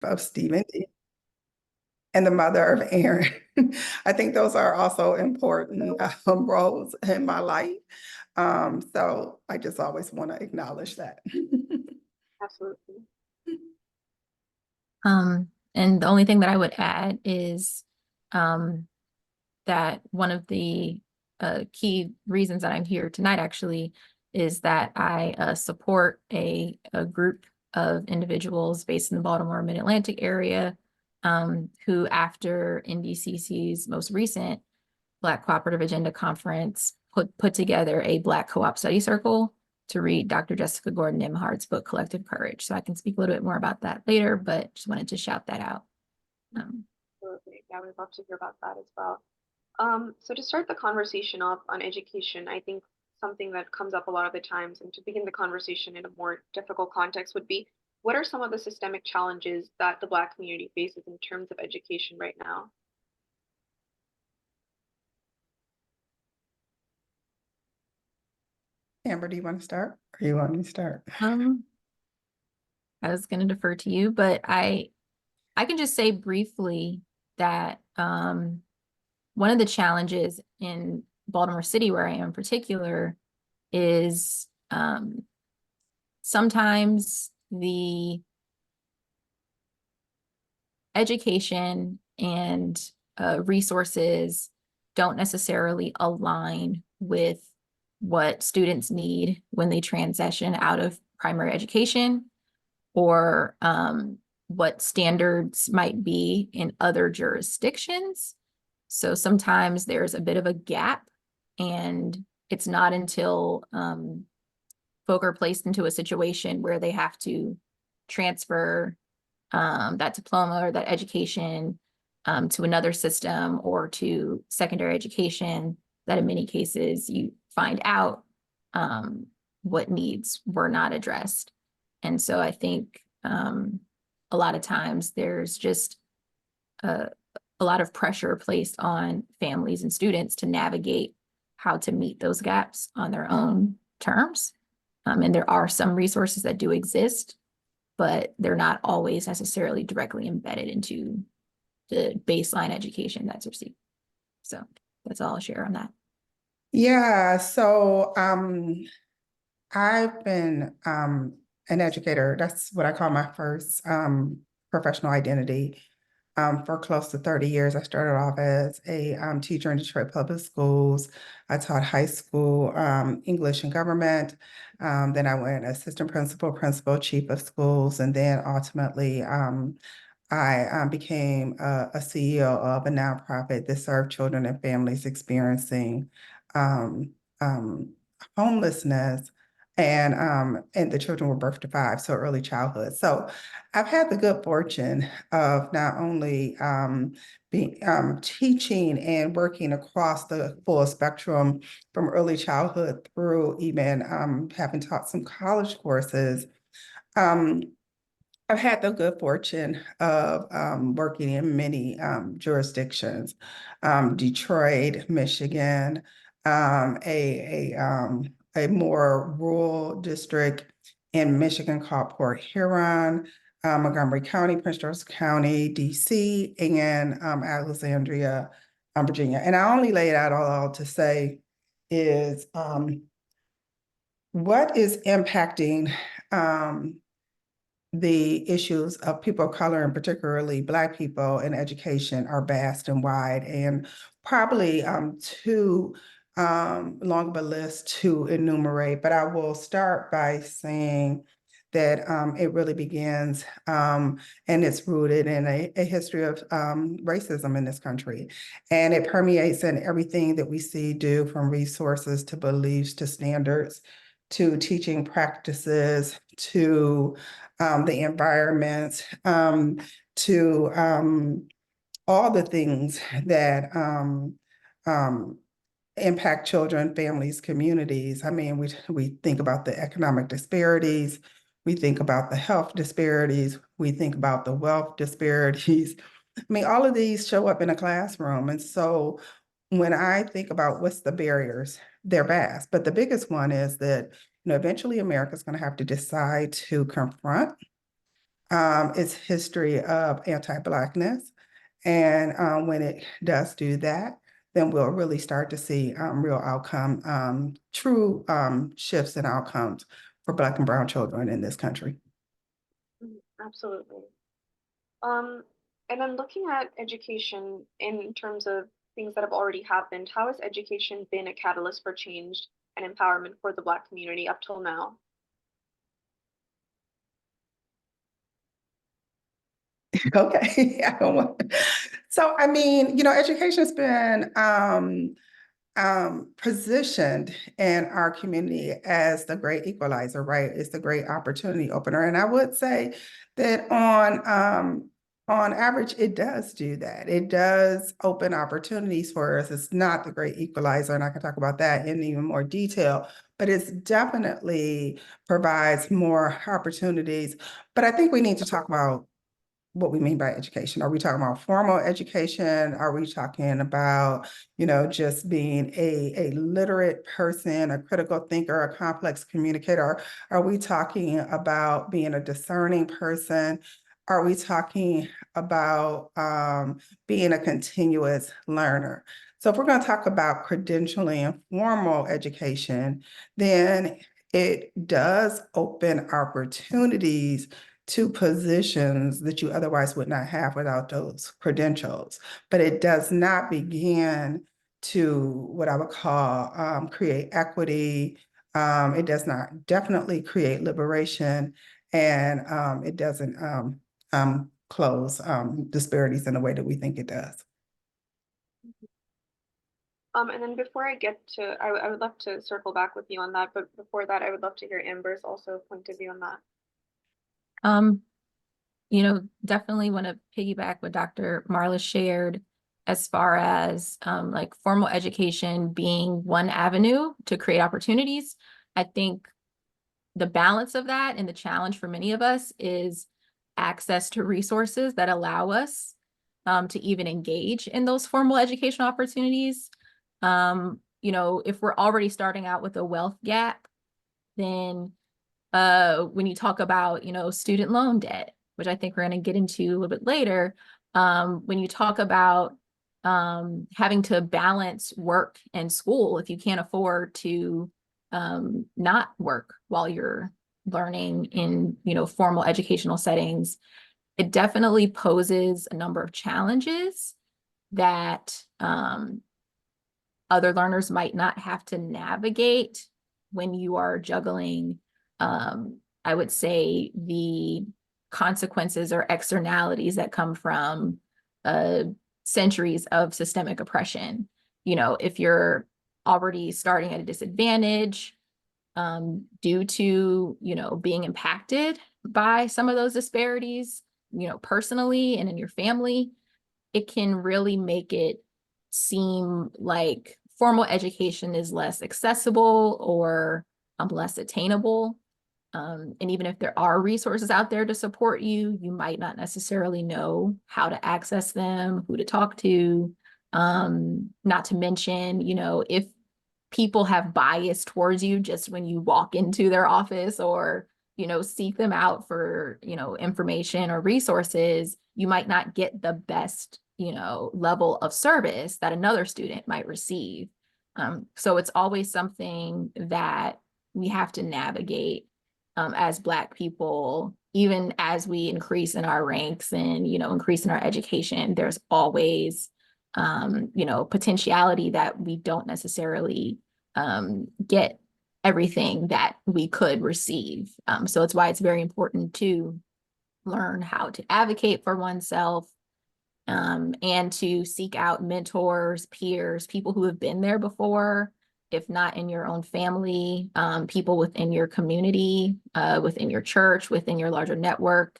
of Stephen D. and the mother of Aaron. I think those are also important roles in my life. So I just always want to acknowledge that. Absolutely. And the only thing that I would add is that one of the key reasons that I'm here tonight actually is that I support a group of individuals based in the Baltimore Mid-Atlantic area who, after NDCC's most recent Black Cooperative Agenda Conference, put together a Black Co-op study circle to read Dr. Jessica Gordon Nembhard's book, Collective Courage. So I can speak a little bit more about that later, but just wanted to shout that out. Absolutely. Yeah, we'd love to hear about that as well. So to start the conversation off on education, I think something that comes up a lot of the times, and to begin the conversation in a more difficult context, would be what are some of the systemic challenges that the Black community faces in terms of education right now? Amber, do you want to start? Or you want me to start? I was going to defer to you, but I can just say briefly that one of the challenges in Baltimore City, where I am in particular, is sometimes the education and resources don't necessarily align with what students need when they transition out of primary education, or what standards might be in other jurisdictions. So sometimes there's a bit of a gap, and it's not until folk are placed into a situation where they have to transfer that diploma or that education to another system or to secondary education, that in many cases you find out what needs were not addressed. And so I think a lot of times there's just a lot of pressure placed on families and students to navigate how to meet those gaps on their own terms. And there are some resources that do exist, but they're not always necessarily directly embedded into the baseline education that's received. So that's all I'll share on that. Yeah, so I've been an educator. That's what I call my first professional identity. For close to 30 years, I started off as a teacher in Detroit Public Schools. I taught high school English and government. Then I went assistant principal, chief of schools, and then ultimately I became a CEO of a nonprofit that served children and families experiencing um, homelessness, and the children were birth to 5, so early childhood. So I've had the good fortune of not only being teaching and working across the full spectrum from early childhood through even having taught some college courses. Um, I've had the good fortune of working in many jurisdictions, Detroit, Michigan, a more rural district in Michigan called Port Huron, Montgomery County, Prince George's County, DC, and Alexandria, Virginia. And I only laid out all to say is what is impacting the issues of people of color, and particularly Black people in education, are vast and wide, and probably too long of a list to enumerate. But I will start by saying that it really begins and it's rooted in a history of racism in this country. And it permeates in everything that we see, do from resources to beliefs to standards to teaching practices to the environment, to all the things that impact children, families, communities. I mean, we think about the economic disparities, we think about the health disparities, we think about the wealth disparities. I mean, all of these show up in a classroom. And so when I think about what's the barriers, they're vast, but the biggest one is that eventually America's going to have to decide to confront its history of anti-Blackness. And when it does do that, then we'll really start to see real outcome, true shifts in outcomes for Black and brown children in this country. Absolutely. And then looking at education in terms of things that have already happened, how has education been a catalyst for change and empowerment for the Black community up till now? Okay. I don't want. So, I mean, education's been positioned in our community as the great equalizer, right? It's the great opportunity opener. And I would say that on average, it does do that. It does open opportunities for us. It's not the great equalizer, and I can talk about that in even more detail, but it definitely provides more opportunities. But I think we need to talk about what we mean by education. Are we talking about formal education? Are we talking about, just being a literate person, a critical thinker, a complex communicator? Are we talking about being a discerning person? Are we talking about being a continuous learner? So if we're going to talk about credentialing and formal education, then it does open opportunities to positions that you otherwise would not have without those credentials. But it does not begin to what I would call create equity. It does not definitely create liberation, and it doesn't close disparities in the way that we think it does. And then before I get to, I would love to circle back with you on that, but before that, I would love to hear Amber's also point of view on that. Definitely want to piggyback what Dr. Marla shared as far as like formal education being one avenue to create opportunities. I think the balance of that and the challenge for many of us is access to resources that allow us to even engage in those formal educational opportunities. If we're already starting out with a wealth gap, then when you talk about, student loan debt, which I think we're going to get into a little bit later, when you talk about having to balance work and school, if you can't afford to not work while you're learning in, formal educational settings, it definitely poses a number of challenges that other learners might not have to navigate when you are juggling, I would say, the consequences or externalities that come from centuries of systemic oppression. If you're already starting at a disadvantage due to, being impacted by some of those disparities, personally and in your family, it can really make it seem like formal education is less accessible or less attainable. And even if there are resources out there to support you, you might not necessarily know how to access them, who to talk to. Not to mention, if people have bias towards you just when you walk into their office or, seek them out for, information or resources, you might not get the best, level of service that another student might receive. So it's always something that we have to navigate as Black people. Even as we increase in our ranks and, increase in our education, there's always, potentiality that we don't necessarily get everything that we could receive. So it's why it's very important to learn how to advocate for oneself, and to seek out mentors, peers, people who have been there before, if not in your own family, people within your community, within your church, within your larger network,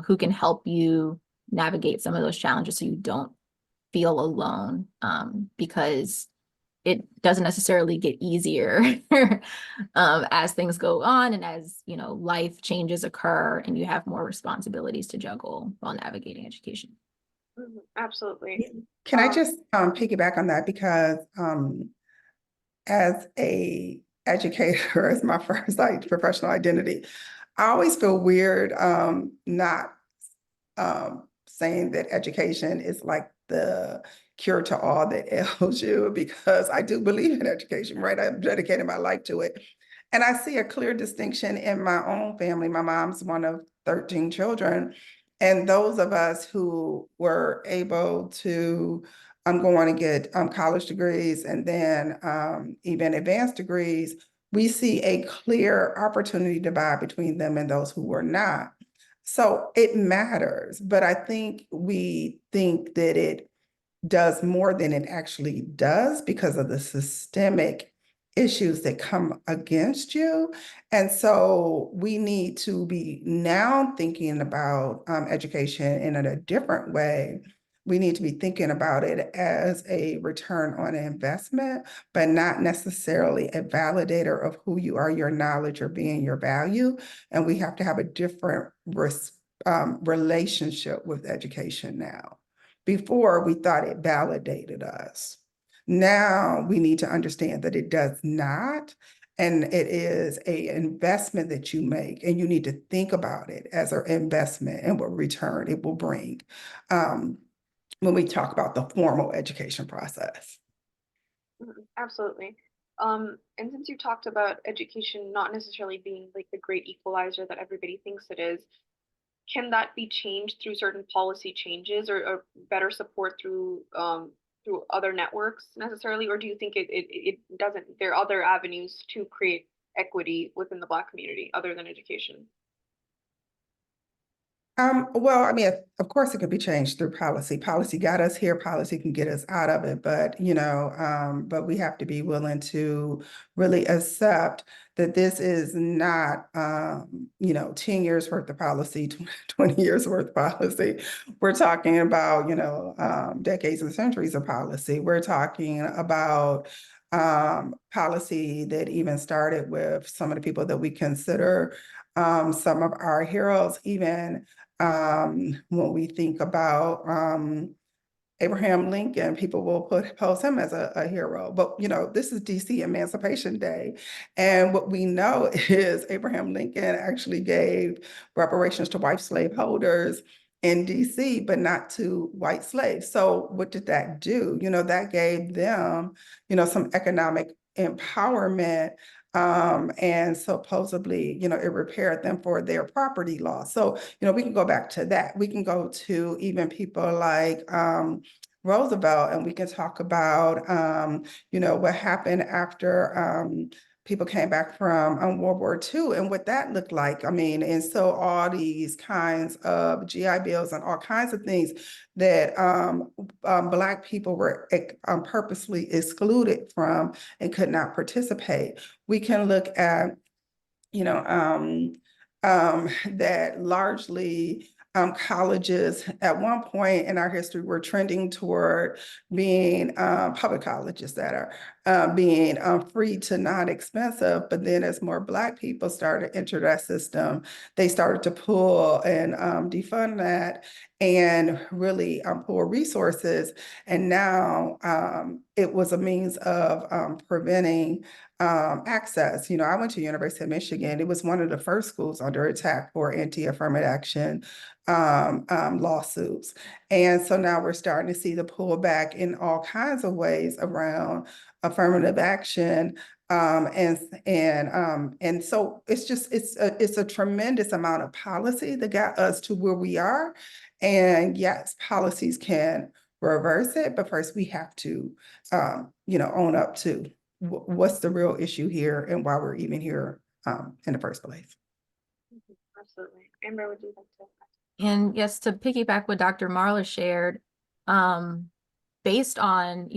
who can help you navigate some of those challenges so you don't feel alone, because it doesn't necessarily get easier as things go on and as, life changes occur and you have more responsibilities to juggle while navigating education. Absolutely. Can I just piggyback on that? Because as a educator, as my first professional identity, I always feel weird not saying that education is like the cure to all that ails you, because I do believe in education, right? I've dedicated my life to it. And I see a clear distinction in my own family. My mom's one of 13 children. And those of us who were able to go on and get college degrees and then even advanced degrees, we see a clear opportunity divide between them and those who were not. So it matters, but I think we think that it does more than it actually does because of the systemic issues that come against you. And so we need to be now thinking about education in a different way. We need to be thinking about it as a return on investment, but not necessarily a validator of who you are, your knowledge, or being your value. And we have to have a different relationship with education now. Before, we thought it validated us. Now we need to understand that it does not, and it is an investment that you make, and you need to think about it as an investment and what return it will bring when we talk about the formal education process. Absolutely. And since you talked about education not necessarily being like the great equalizer that everybody thinks it is, can that be changed through certain policy changes or better support through other networks necessarily, or do you think it doesn't? There are other avenues to create equity within the Black community other than education? Well, I mean, of course it could be changed through policy. Policy got us here, policy can get us out of it, but but we have to be willing to really accept that this is not 10 years worth of policy, 20 years worth of policy. We're talking about, decades and centuries of policy. We're talking about policy that even started with some of the people that we consider some of our heroes, even when we think about Abraham Lincoln, people will pose him as a hero. But this is DC Emancipation Day, and what we know is Abraham Lincoln actually gave reparations to white slaveholders in DC, but not to white slaves. So what did that do? That gave them, some economic empowerment. And supposedly, it repaired them for their property loss. So, we can go back to that. We can go to even people like Roosevelt, and we can talk about, what happened after people came back from World War II and what that looked like. I mean, and so all these kinds of GI Bills and all kinds of things that Black people were purposely excluded from and could not participate. We can look at, that largely colleges at one point in our history were trending toward being public colleges that are being free to not expensive. But then as more Black people started to enter that system, they started to pull and defund that and really pull resources. And now it was a means of preventing access. I went to University of Michigan. It was one of the first schools under attack for anti-affirmative action lawsuits. And so now we're starting to see the pullback in all kinds of ways around affirmative action. And so it's a tremendous amount of policy that got us to where we are. And yes, policies can reverse it, but first we have to, own up to what's the real issue here and why we're even here in the first place. Absolutely. Amber, would you like to? And yes, to piggyback what Dr. Marla shared, based on,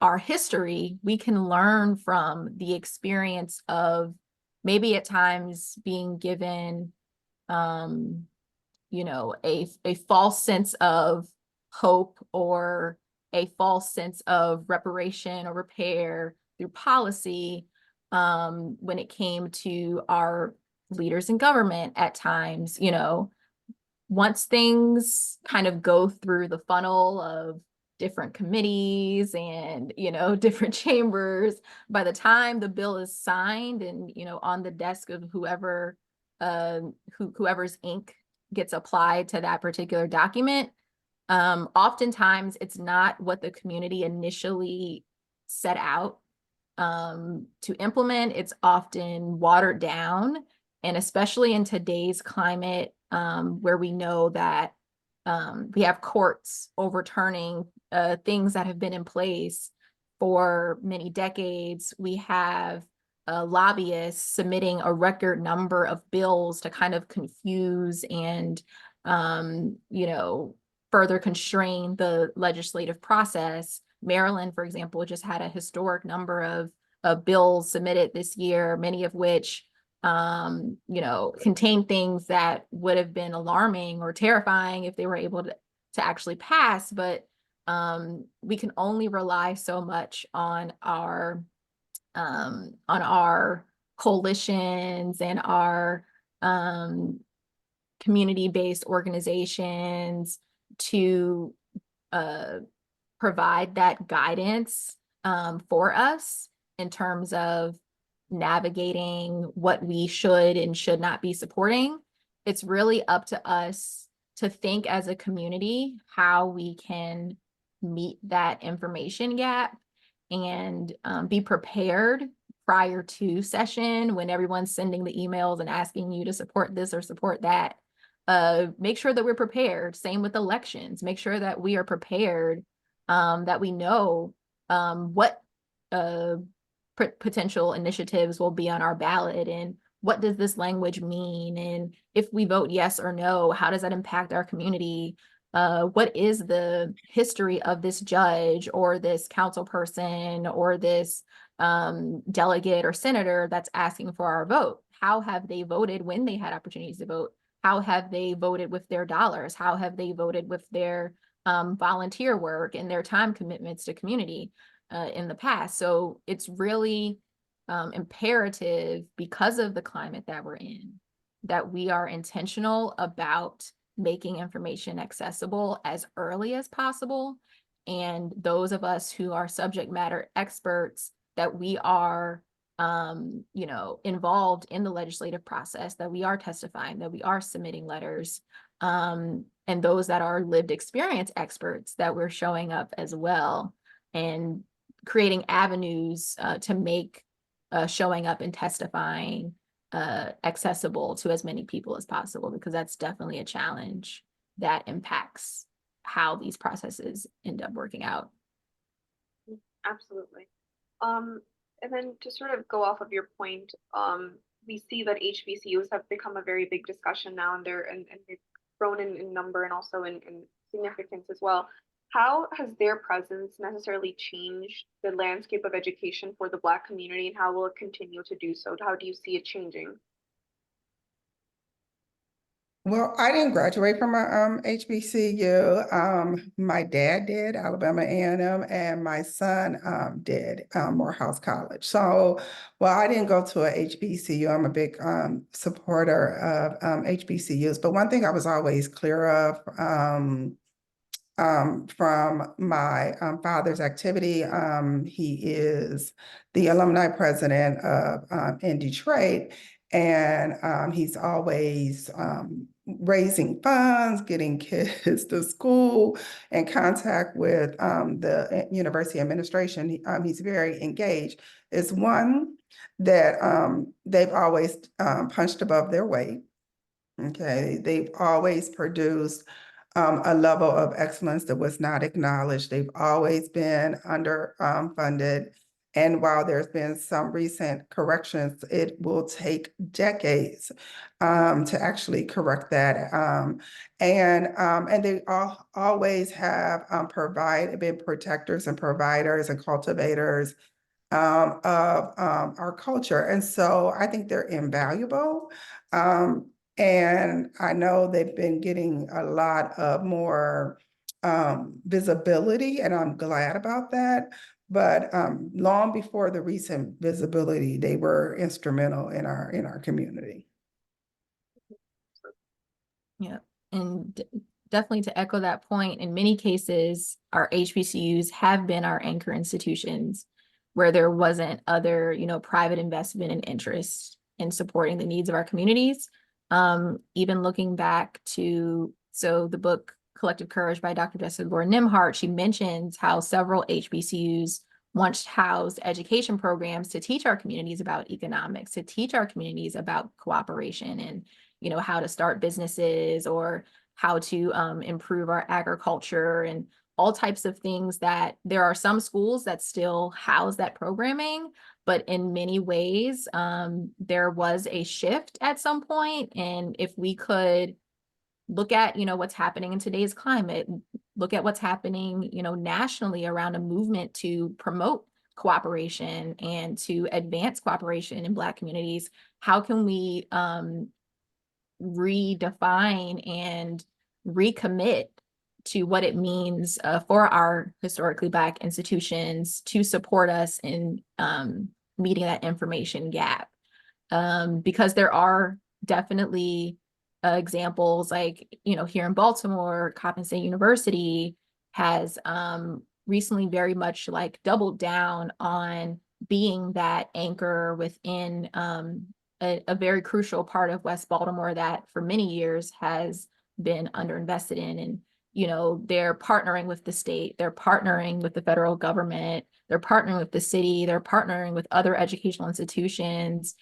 our history, we can learn from the experience of maybe at times being given, a false sense of hope or a false sense of reparation or repair through policy when it came to our leaders in government at times. Once things kind of go through the funnel of different committees and, different chambers, by the time the bill is signed and, on the desk of whoever whoever's ink gets applied to that particular document. Oftentimes it's not what the community initially set out to implement. It's often watered down, and especially in today's climate, where we know that we have courts overturning things that have been in place for many decades. We have lobbyists submitting a record number of bills to kind of confuse and, further constrain the legislative process. Maryland, for example, just had a historic number of bills submitted this year, many of which contain things that would have been alarming or terrifying if they were able to actually pass. But we can only rely so much on our coalitions and our community-based organizations to provide that guidance for us in terms of navigating what we should and should not be supporting. It's really up to us to think as a community how we can meet that information gap and be prepared prior to session when everyone's sending the emails and asking you to support this or support that. Make sure that we're prepared. Same with elections. Make sure that we are prepared, that we know what potential initiatives will be on our ballot and what does this language mean? And if we vote yes or no, how does that impact our community? What is the history of this judge or this council person or this delegate or senator that's asking for our vote? How have they voted when they had opportunities to vote? How have they voted with their dollars? How have they voted with their volunteer work and their time commitments to community in the past? So it's really imperative, because of the climate that we're in, that we are intentional about making information accessible as early as possible. And those of us who are subject matter experts, that we are involved in the legislative process, that we are testifying, that we are submitting letters, and those that are lived experience experts, that we're showing up as well and creating avenues to make showing up and testifying accessible to as many people as possible, because that's definitely a challenge that impacts how these processes end up working out. Absolutely. And then to sort of go off of your point, we see that HBCUs have become a very big discussion now, and they've grown in number and also in significance as well. How has their presence necessarily changed the landscape of education for the Black community, and how will it continue to do so? How do you see it changing? Well, I didn't graduate from a HBCU. My dad did, Alabama A&M, and my son did Morehouse College. So, well, I didn't go to a HBCU. I'm a big supporter of HBCUs. But one thing I was always clear of from my father's activity, he is the alumni president of in Detroit. And he's always raising funds, getting kids to school, in contact with the university administration. He's very engaged. It's one that they've always punched above their weight. Okay, they've always produced a level of excellence that was not acknowledged. They've always been underfunded. And while there's been some recent corrections, it will take decades to actually correct that. And they always have been protectors and providers and cultivators of our culture. And so I think they're invaluable. And I know they've been getting a lot of more visibility, and I'm glad about that. But long before the recent visibility, they were instrumental in our community. Yeah, and definitely to echo that point, in many cases, our HBCUs have been our anchor institutions where there wasn't other, private investment and interest in supporting the needs of our communities. Even looking back to, so the book Collective Courage by Dr. Jessica Gore Nimhart, she mentions how several HBCUs once housed education programs to teach our communities about economics, to teach our communities about cooperation and, you know, how to start businesses or how to improve our agriculture and all types of things. That there are some schools that still house that programming, but in many ways, there was a shift at some point. And if we could look at, you know, what's happening in today's climate, look at what's happening, you know, nationally around a movement to promote cooperation and to advance cooperation in Black communities, how can we redefine and recommit to what it means for our historically Black institutions to support us in meeting that information gap? Because there are definitely examples, like, you know, here in Baltimore, Coppin State University has recently very much like doubled down on being that anchor within a very crucial part of West Baltimore that for many years has been underinvested in. And, you know, they're partnering with the state, they're partnering with the federal government, they're partnering with the city, they're partnering with other educational institutions,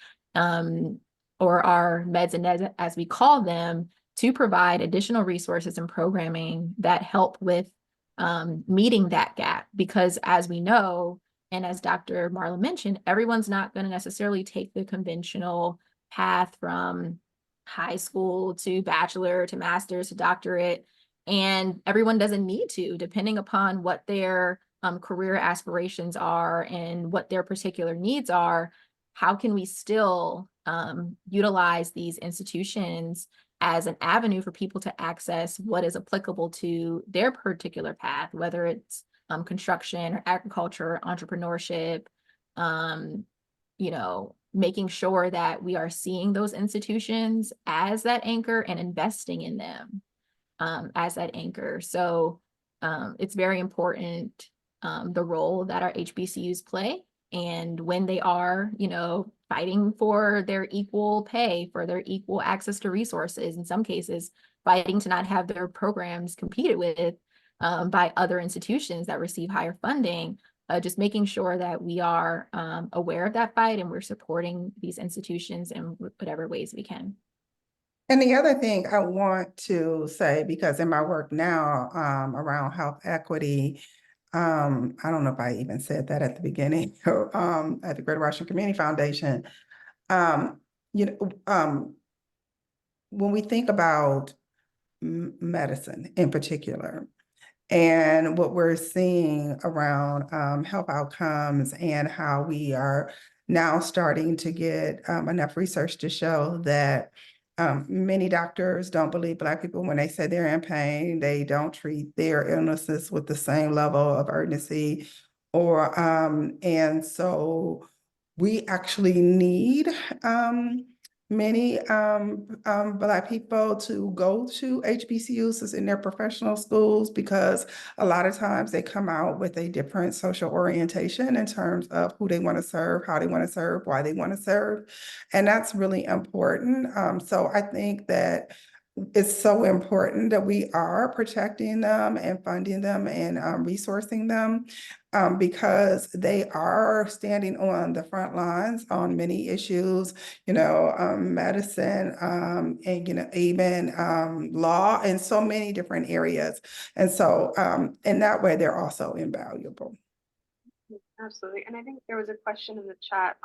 or our meds and neds, as we call them, to provide additional resources and programming that help with meeting that gap. Because as we know, and as Dr. Marla mentioned, everyone's not going to necessarily take the conventional path from high school to bachelor to master's to doctorate. And everyone doesn't need to, depending upon what their career aspirations are and what their particular needs are. How can we still utilize these institutions as an avenue for people to access what is applicable to their particular path, whether it's construction or agriculture, entrepreneurship, you know, making sure that we are seeing those institutions as that anchor and investing in them as that anchor. So it's very important, the role that our HBCUs play. And when they are, you know, fighting for their equal pay, for their equal access to resources, in some cases, fighting to not have their programs competed with by other institutions that receive higher funding, just making sure that we are aware of that fight and we're supporting these institutions in whatever ways we can. And the other thing I want to say, because in my work now around health equity, I don't know if I even said that at the beginning, at the Greater Washington Community Foundation, you know, when we think about medicine in particular, and what we're seeing around health outcomes and how we are now starting to get enough research to show that many doctors don't believe Black people when they say they're in pain. They don't treat their illnesses with the same level of urgency, or and so we actually need many Black people to go to HBCUs in their professional schools, because a lot of times they come out with a different social orientation in terms of who they want to serve, how they want to serve, why they want to serve. And that's really important. So I think that it's so important that we are protecting them and funding them and resourcing them, because they are standing on the front lines on many issues, you know, medicine, and, you know, even law, and so many different areas. And so in that way, they're also invaluable. Absolutely. And I think there was a question in the chat,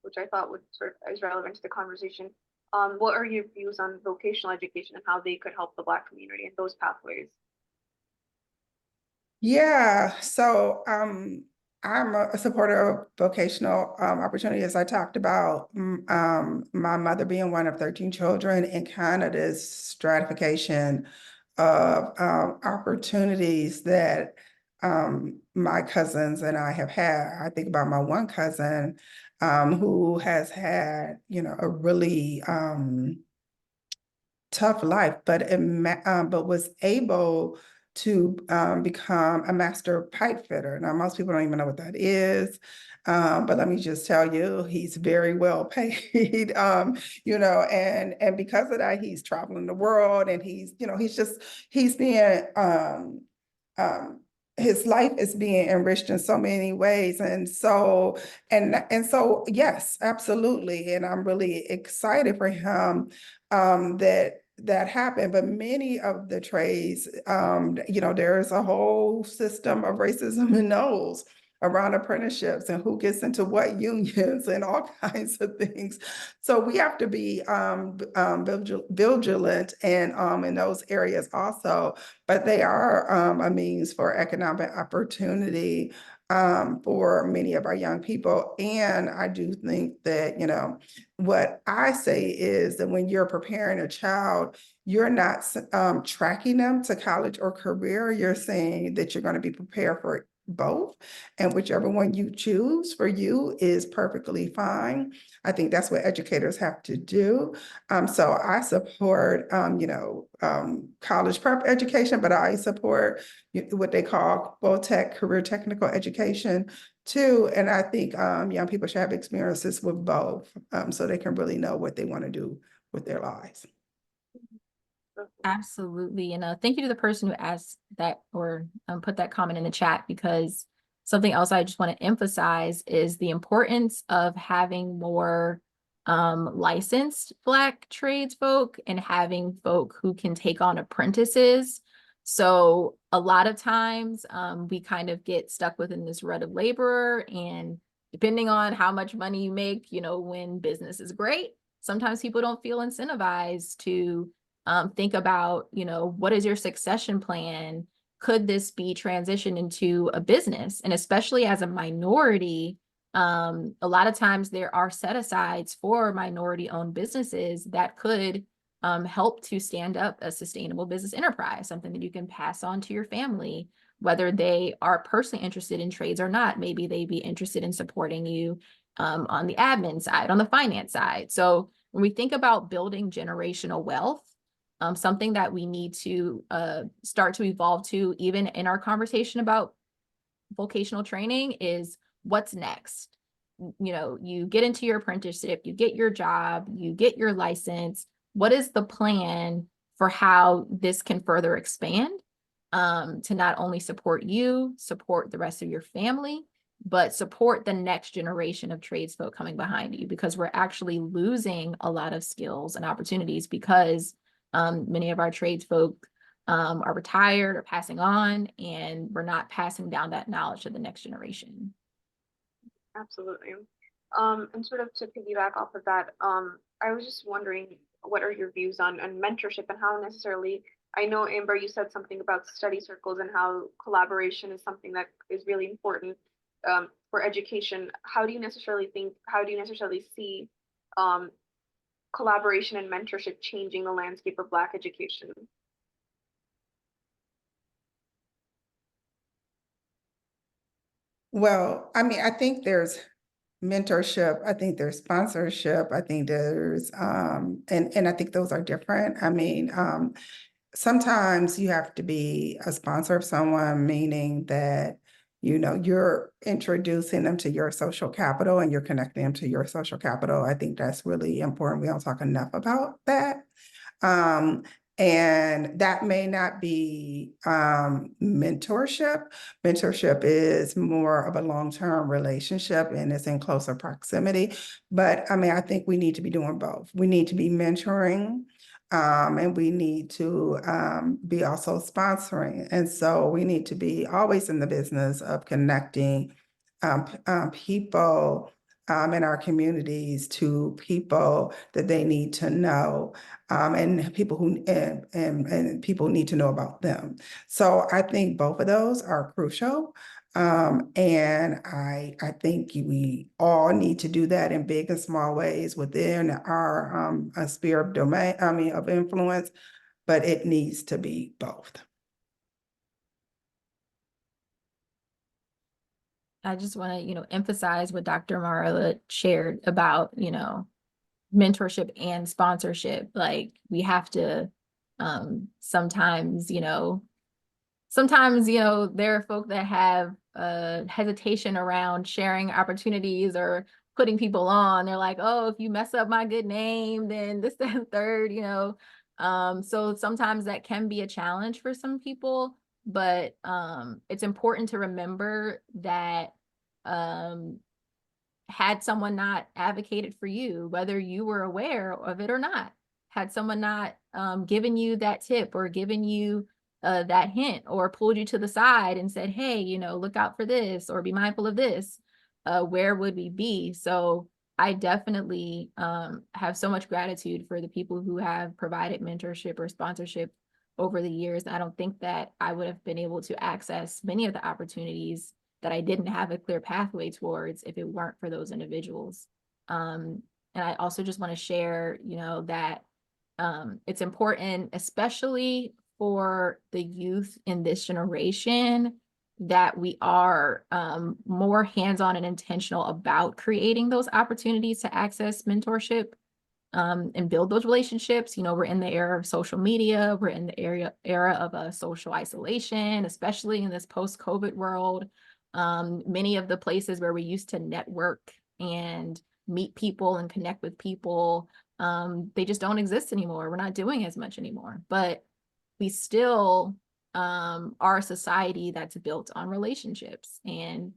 which I thought would sort of is relevant to the conversation. What are your views on vocational education and how they could help the Black community in those pathways? Yeah, so I'm a supporter of vocational opportunity, as I talked about. My mother being one of 13 children, and kind of this stratification of opportunities that my cousins and I have had. I think about my one cousin who has had, you know, a really tough life, but but was able to become a master pipe fitter. Now, most people don't even know what that is. But let me just tell you, he's very well paid. You know, and because of that, he's traveling the world, and he's, you know, he's being um his life is being enriched in so many ways. And so yes, absolutely. And I'm really excited for him that happened. But many of the trades, you know, there's a whole system of racism in those around apprenticeships and who gets into what unions and all kinds of things. So we have to be vigilant and in those areas also. But they are a means for economic opportunity for many of our young people. And I do think that, you know, what I say is that when you're preparing a child, you're not tracking them to college or career. You're saying that you're going to be prepared for both, and whichever one you choose for you is perfectly fine. I think that's what educators have to do. So I support, you know, college prep education, but I support what they call tech, career technical education too. And I think young people should have experiences with both, so they can really know what they want to do with their lives. Absolutely. And thank you to the person who asked that or put that comment in the chat, because something else I just want to emphasize is the importance of having more licensed Black tradesfolk and having folk who can take on apprentices. So a lot of times we kind of get stuck within this rut of laborer, and depending on how much money you make, you know, when business is great, sometimes people don't feel incentivized to think about, you know, what is your succession plan? Could this be transitioned into a business? And especially as a minority, a lot of times there are set asides for minority owned businesses that could help to stand up a sustainable business enterprise, something that you can pass on to your family, whether they are personally interested in trades or not. Maybe they be interested in supporting you on the admin side, on the finance side. So when we think about building generational wealth, something that we need to start to evolve to, even in our conversation about vocational training, is what's next. You know, you get into your apprenticeship, you get your job, you get your license. What is the plan for how this can further expand to not only support you, support the rest of your family, but support the next generation of tradesfolk coming behind you? Because we're actually losing a lot of skills and opportunities because many of our tradesfolk are retired or passing on, and we're not passing down that knowledge to the next generation. Absolutely. And sort of to piggyback off of that, I was just wondering, what are your views on mentorship and how necessarily, I know, Amber, you said something about study circles and how collaboration is something that is really important for education. How do you necessarily see collaboration and mentorship changing the landscape of Black education? Well, I mean, I think there's mentorship, I think there's sponsorship, I think there's and I think those are different. I mean, sometimes you have to be a sponsor of someone, meaning that, you know, you're introducing them to your social capital and you're connecting them to your social capital. I think that's really important. We don't talk enough about that. And that may not be mentorship. Mentorship is more of a long-term relationship and it's in closer proximity. But I mean, I think we need to be doing both. We need to be mentoring, and we need to be also sponsoring. And so we need to be always in the business of connecting people in our communities to people that they need to know, and people who and people need to know about them. So I think both of those are crucial. And I think we all need to do that in big and small ways within our sphere of domain, I mean, of influence, but it needs to be both. I just want to, you know, emphasize what Dr. Marla shared about, you know, mentorship and sponsorship. Like we have to sometimes, you know, sometimes, there are folk that have hesitation around sharing opportunities or putting people on. They're like, oh, if you mess up my good name, then this, that, and third, So sometimes that can be a challenge for some people, but it's important to remember that had someone not advocated for you, whether you were aware of it or not, had someone not given you that tip or given you that hint or pulled you to the side and said, hey, look out for this or be mindful of this, where would we be? So I definitely have so much gratitude for the people who have provided mentorship or sponsorship over the years. I don't think that I would have been able to access many of the opportunities that I didn't have a clear pathway towards if it weren't for those individuals. And I also just want to share, that it's important, especially for the youth in this generation, that we are more hands-on and intentional about creating those opportunities to access mentorship and build those relationships. We're in the era of social media. We're in the era of social isolation, especially in this post-COVID world. Many of the places where we used to network and meet people and connect with people, they just don't exist anymore. We're not doing as much anymore, but we still are a society that's built on relationships. And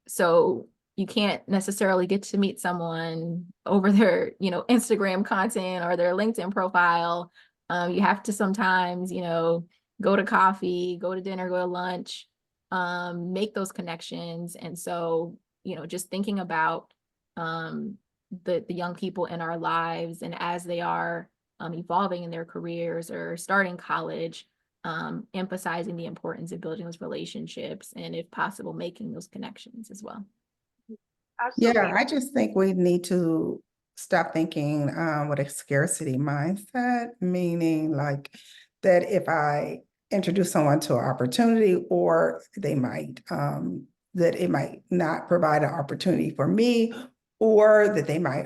so you can't necessarily get to meet someone over their, Instagram content or their LinkedIn profile. You have to sometimes, go to coffee, go to dinner, go to lunch, make those connections. And so, just thinking about the young people in our lives and as they are evolving in their careers or starting college, emphasizing the importance of building those relationships and, if possible, making those connections as well. Absolutely. Yeah, I just think we need to stop thinking with a scarcity mindset, meaning like that if I introduce someone to an opportunity, or they might that it might not provide an opportunity for me, or that they might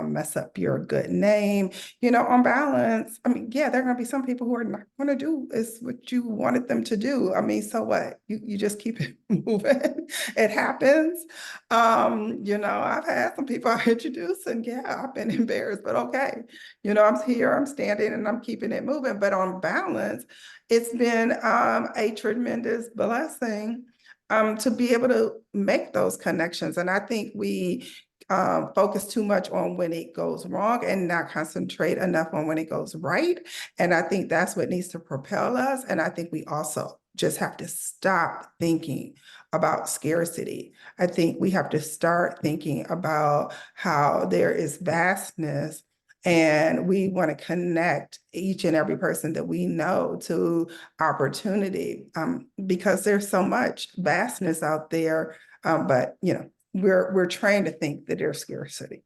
mess up your good name. On balance, I mean, yeah, there are going to be some people who are not going to do is what you wanted them to do. I mean, so what? You just keep it moving. It happens. I've had some people I introduced, and yeah, I've been embarrassed, but okay. I'm here, I'm standing, and I'm keeping it moving. But on balance, it's been a tremendous blessing to be able to make those connections. And I think we focus too much on when it goes wrong and not concentrate enough on when it goes right. And I think that's what needs to propel us. And I think we also just have to stop thinking about scarcity. I think we have to start thinking about how there is vastness, and we want to connect each and every person that we know to opportunity, because there's so much vastness out there. But we're trained to think that there's scarcity.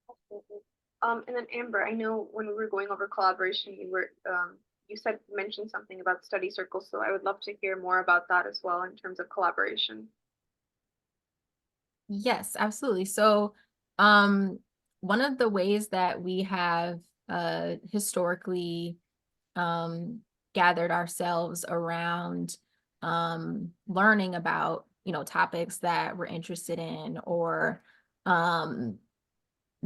Absolutely. And then Amber, I know when we were going over collaboration, you mentioned something about study circles, so I would love to hear more about that as well in terms of collaboration. Yes, absolutely. So one of the ways that we have historically gathered ourselves around learning about, topics that we're interested in, or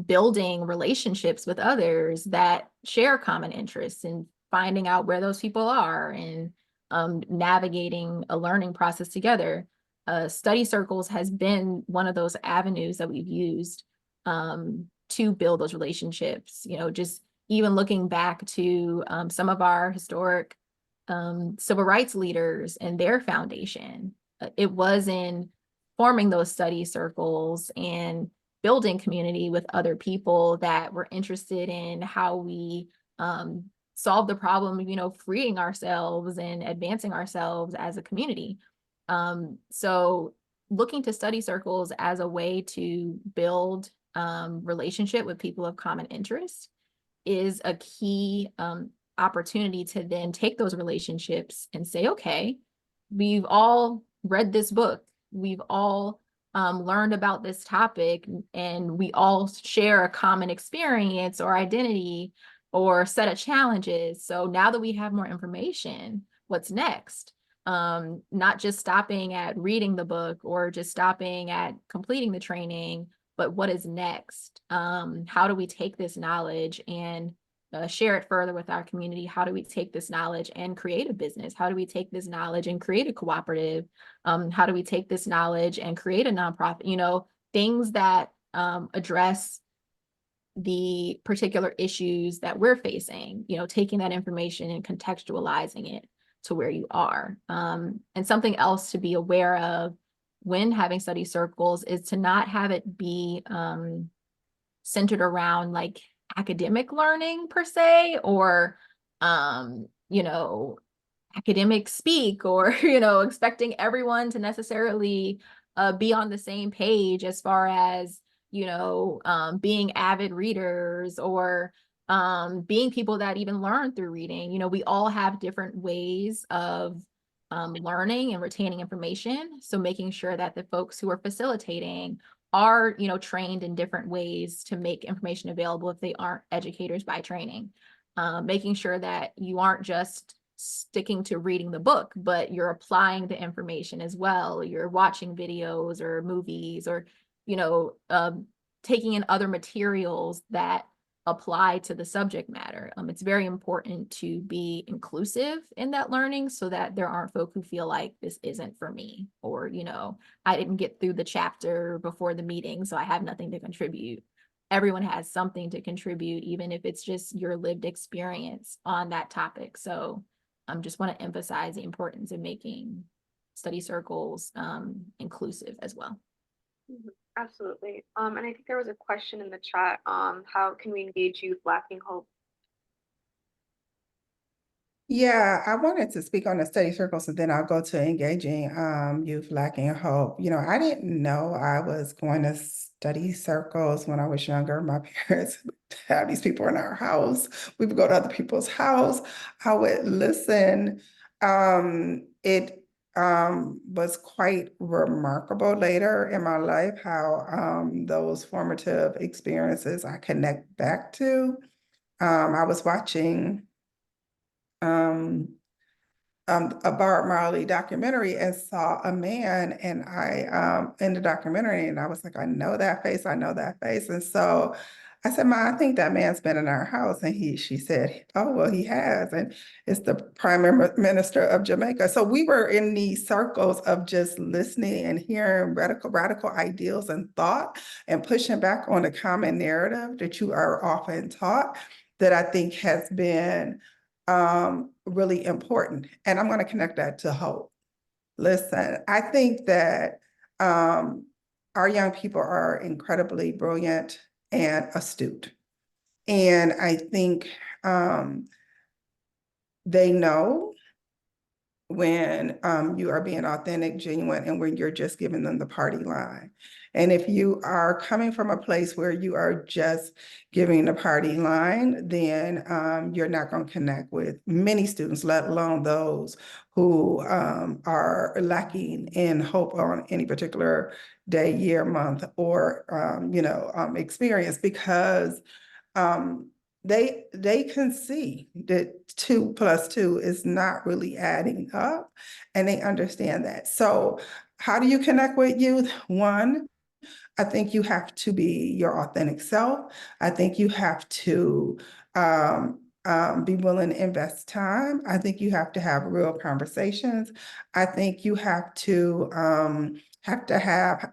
building relationships with others that share common interests, and finding out where those people are, and navigating a learning process together. Study circles has been one of those avenues that we've used to build those relationships. Just even looking back to some of our historic civil rights leaders and their foundation. It was in forming those study circles and building community with other people that were interested in how we solve the problem, freeing ourselves and advancing ourselves as a community. So looking to study circles as a way to build relationship with people of common interest is a key opportunity to then take those relationships and say, okay, we've all read this book. We've all learned about this topic, and we all share a common experience or identity or set of challenges. So now that we have more information, what's next? Not just stopping at reading the book or just stopping at completing the training, but what is next? How do we take this knowledge and share it further with our community? How do we take this knowledge and create a business? How do we take this knowledge and create a cooperative? How do we take this knowledge and create a nonprofit? You know, things that address the particular issues that we're facing, you know, taking that information and contextualizing it to where you are. And something else to be aware of when having study circles is to not have it be centered around like academic learning per se, or you know, academic speak, or you know, expecting everyone to necessarily be on the same page as far as, you know, being avid readers, or being people that even learn through reading. You know, we all have different ways of learning and retaining information. So making sure that the folks who are facilitating are, you know, trained in different ways to make information available if they aren't educators by training. Making sure that you aren't just sticking to reading the book, but you're applying the information as well. You're watching videos or movies, or, you know, taking in other materials that apply to the subject matter. It's very important to be inclusive in that learning so that there aren't folk who feel like this isn't for me, or, you know, I didn't get through the chapter before the meeting, so I have nothing to contribute. Everyone has something to contribute, even if it's just your lived experience on that topic. So I just want to emphasize the importance of making study circles inclusive as well. Absolutely. And I think there was a question in the chat. How can we engage youth lacking hope? Yeah, I wanted to speak on the study circles and then I'll go to engaging youth lacking hope. You know, I didn't know I was going to study circles when I was younger. My parents had these people in our house. We would go to other people's house. I would listen. It was quite remarkable later in my life how those formative experiences I connect back to. I was watching a Bob Marley documentary and saw a man, and I in the documentary, and I was like, I know that face, I know that face. And so I said, Ma, I think that man's been in our house. And she said, oh, well, he has. And it's the Prime Minister of Jamaica. So we were in these circles of just listening and hearing radical ideals and thought, and pushing back on the common narrative that you are often taught, that I think has been really important. And I'm going to connect that to hope. Listen, I think that our young people are incredibly brilliant and astute. And I think they know when you are being authentic, genuine, and when you're just giving them the party line. And if you are coming from a place where you are just giving the party line, then you're not going to connect with many students, let alone those who are lacking in hope on any particular day, year, month, or experience, because they can see that 2 + 2 is not really adding up, and they understand that. So how do you connect with youth? One, I think you have to be your authentic self. I think you have to be willing to invest time. I think you have to have real conversations. I think you have to have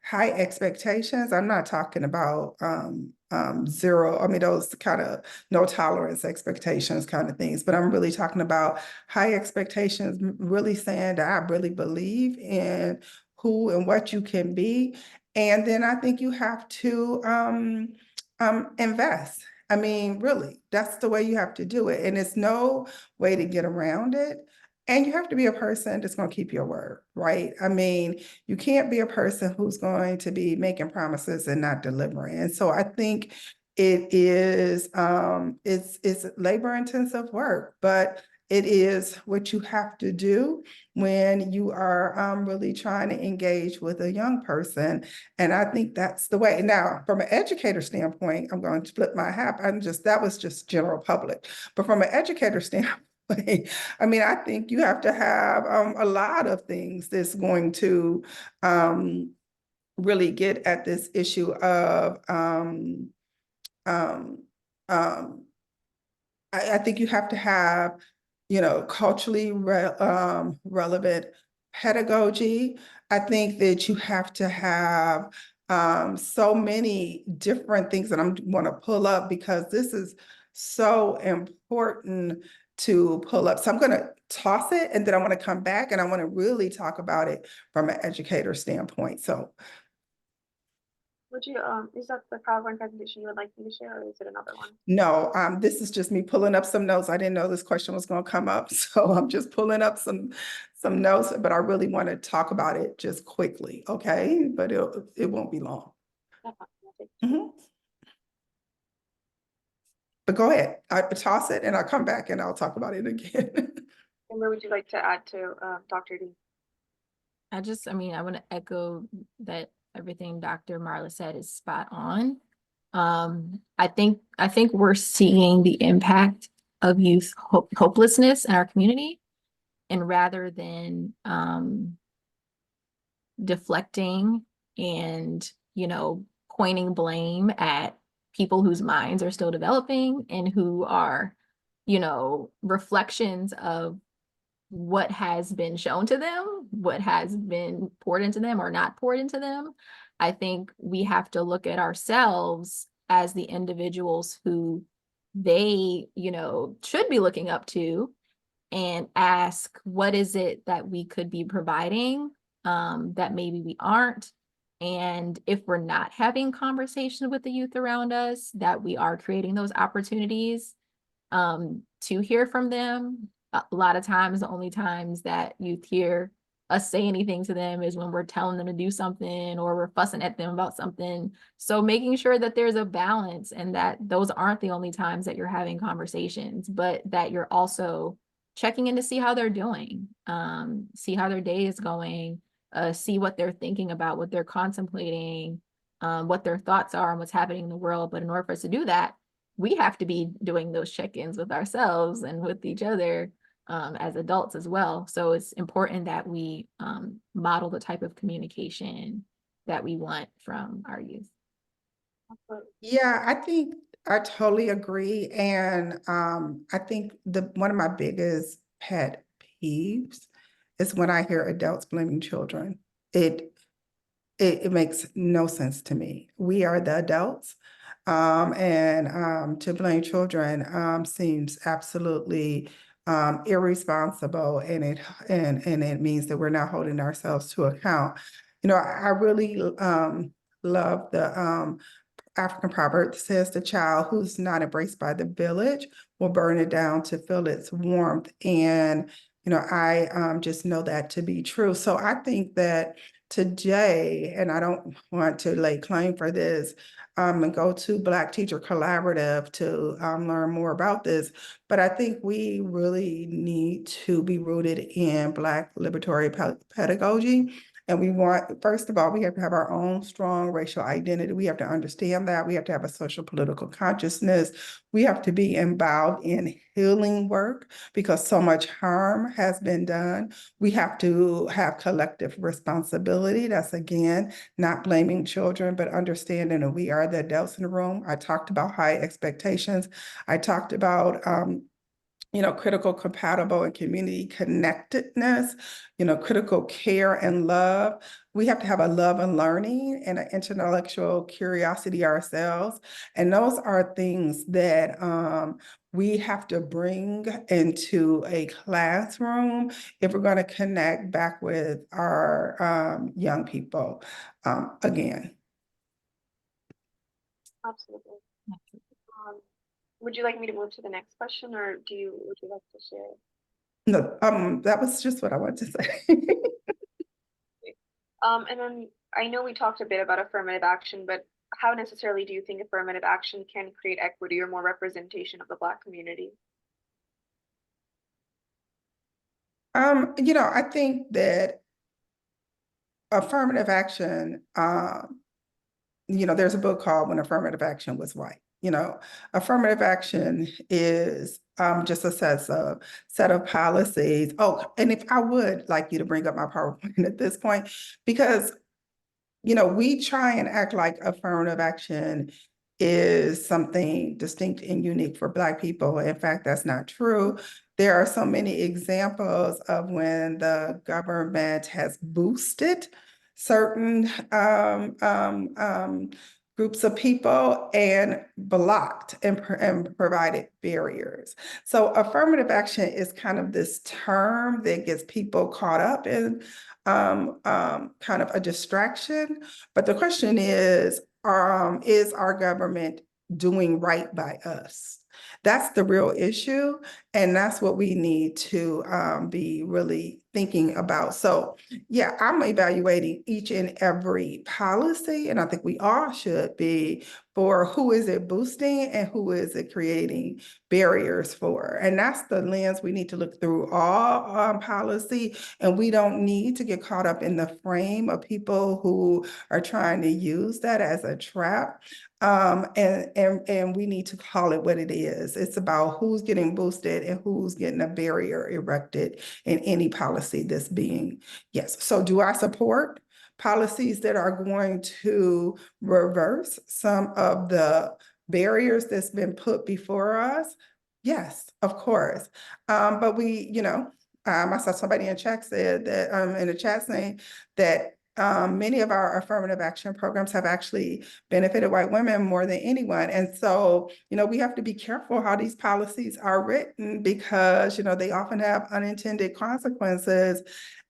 high expectations. I'm not talking about zero. I mean, those kind of no tolerance expectations kind of things, but I'm really talking about high expectations, really saying that I really believe in who and what you can be. And then I think you have to invest. I mean, really, that's the way you have to do it. And it's no way to get around it. And you have to be a person that's going to keep your word, right? I mean, you can't be a person who's going to be making promises and not delivering. And so I think it is it's labor intensive work, but it is what you have to do when you are really trying to engage with a young person. And I think that's the way. Now, from an educator standpoint, I'm going to flip my hat. That was just general public. But from an educator standpoint, I mean, I think you have to have a lot of things that's going to really get at this issue of um, I think you have to have, culturally relevant pedagogy. I think that you have to have so many different things that I'm want to pull up because this is so important to pull up. So I'm going to toss it and then I want to come back and I want to really talk about it from an educator standpoint. So Would you, is that the PowerPoint presentation you would like me to share, or is it another one? no, this is just me pulling up some notes. I didn't know this question was going to come up, so I'm just pulling up some notes, but I really want to talk about it just quickly, okay? But it won't be long. That's fine. I'll take it. Mhm. But go ahead, I toss it and I'll come back and I'll talk about it again. And where would you like to add to Dr. D? I mean, I want to echo that everything Dr. Marla said is spot on. I think we're seeing the impact of youth hopelessness in our community, and rather than deflecting and, pointing blame at people whose minds are still developing and who are, reflections of what has been shown to them, what has been poured into them or not poured into them. I think we have to look at ourselves as the individuals who they, should be looking up to and ask, what is it that we could be providing that maybe we aren't? And if we're not having conversations with the youth around us, that we are creating those opportunities to hear from them. A lot of times, the only times that youth hear us say anything to them is when we're telling them to do something or we're fussing at them about something. So making sure that there's a balance and that those aren't the only times that you're having conversations, but that you're also checking in to see how they're doing, see how their day is going, see what they're thinking about, what they're contemplating, what their thoughts are and what's happening in the world. But in order for us to do that, we have to be doing those check-ins with ourselves and with each other as adults as well. So it's important that we model the type of communication that we want from our youth. Absolutely. Yeah, I think I totally agree. And I think one of my biggest pet peeves is when I hear adults blaming children. It makes no sense to me. We are the adults. And to blame children seems absolutely irresponsible, and it means that we're not holding ourselves to account. I really love the African proverb that says the child who's not embraced by the village will burn it down to feel its warmth. And, I just know that to be true. So I think that today, and I don't want to lay claim for this, and go to Black Teacher Collaborative to learn more about this, but I think we really need to be rooted in Black liberatory pedagogy. And first of all, we have to have our own strong racial identity. We have to understand that. We have to have a social political consciousness. We have to be involved in healing work because so much harm has been done. We have to have collective responsibility. That's, again, not blaming children, but understanding that we are the adults in the room. I talked about high expectations. I talked about critical, compatible, and community connectedness, critical care and love. We have to have a love and learning and an intellectual curiosity ourselves. And those are things that we have to bring into a classroom if we're going to connect back with our young people again. Absolutely. Would you like me to move to the next question, or would you like to share? No, that was just what I wanted to say. And then I know we talked a bit about affirmative action, but how necessarily do you think affirmative action can create equity or more representation of the Black community? I think that affirmative action, there's a book called When Affirmative Action Was White. Affirmative action is just a set of policies. Oh, and if I would like you to bring up my PowerPoint at this point, because we try and act like affirmative action is something distinct and unique for Black people. In fact, that's not true. There are so many examples of when the government has boosted certain groups of people and blocked and provided barriers. So affirmative action is kind of this term that gets people caught up in kind of a distraction. But the question is our government doing right by us? That's the real issue. And that's what we need to be really thinking about. So yeah, I'm evaluating each and every policy, and I think we all should be, for who is it boosting and who is it creating barriers for. And that's the lens we need to look through all policy. And we don't need to get caught up in the frame of people who are trying to use that as a trap. And we need to call it what it is. It's about who's getting boosted and who's getting a barrier erected in any policy that's being, yes. So do I support policies that are going to reverse some of the barriers that's been put before us? Yes, of course. But I saw somebody in chat said that in the chat saying that many of our affirmative action programs have actually benefited white women more than anyone. And so, we have to be careful how these policies are written because, they often have unintended consequences.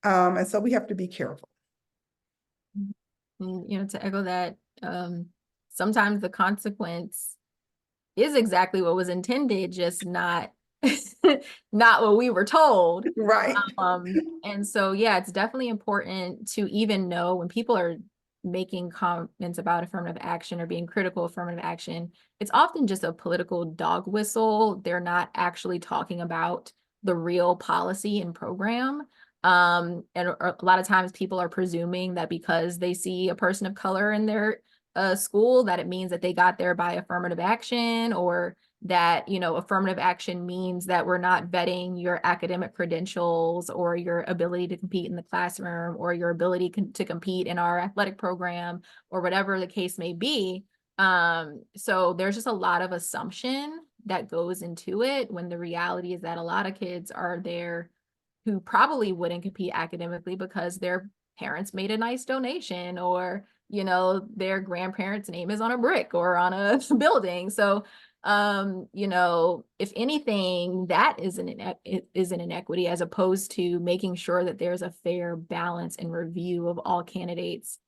And so we have to be careful. And, to echo that, sometimes the consequence is exactly what was intended, just not not what we were told. Right. And so, yeah, it's definitely important to even know when people are making comments about affirmative action or being critical of affirmative action, it's often just a political dog whistle. They're not actually talking about the real policy and program. And a lot of times people are presuming that because they see a person of color in their school, that it means that they got there by affirmative action, or that, affirmative action means that we're not vetting your academic credentials or your ability to compete in the classroom or your ability to compete in our athletic program or whatever the case may be. So there's just a lot of assumption that goes into it, when the reality is that a lot of kids are there who probably wouldn't compete academically because their parents made a nice donation, or their grandparents' name is on a brick or on a building. So if anything, that is an inequity, as opposed to making sure that there's a fair balance and review of all candidates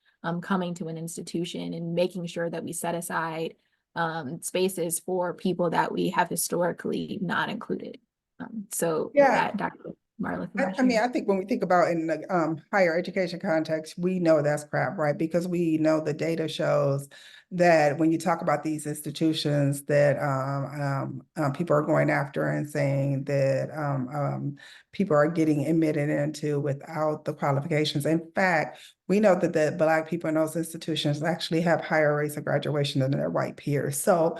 coming to an institution, and making sure that we set aside spaces for people that we have historically not included. So Yeah. that, Dr. Marla. I think when we think about in the higher education context, we know that's crap, right? Because we know the data shows that when you talk about these institutions that people are going after and saying that people are getting admitted into without the qualifications. In fact, we know that the Black people in those institutions actually have higher rates of graduation than their white peers. So,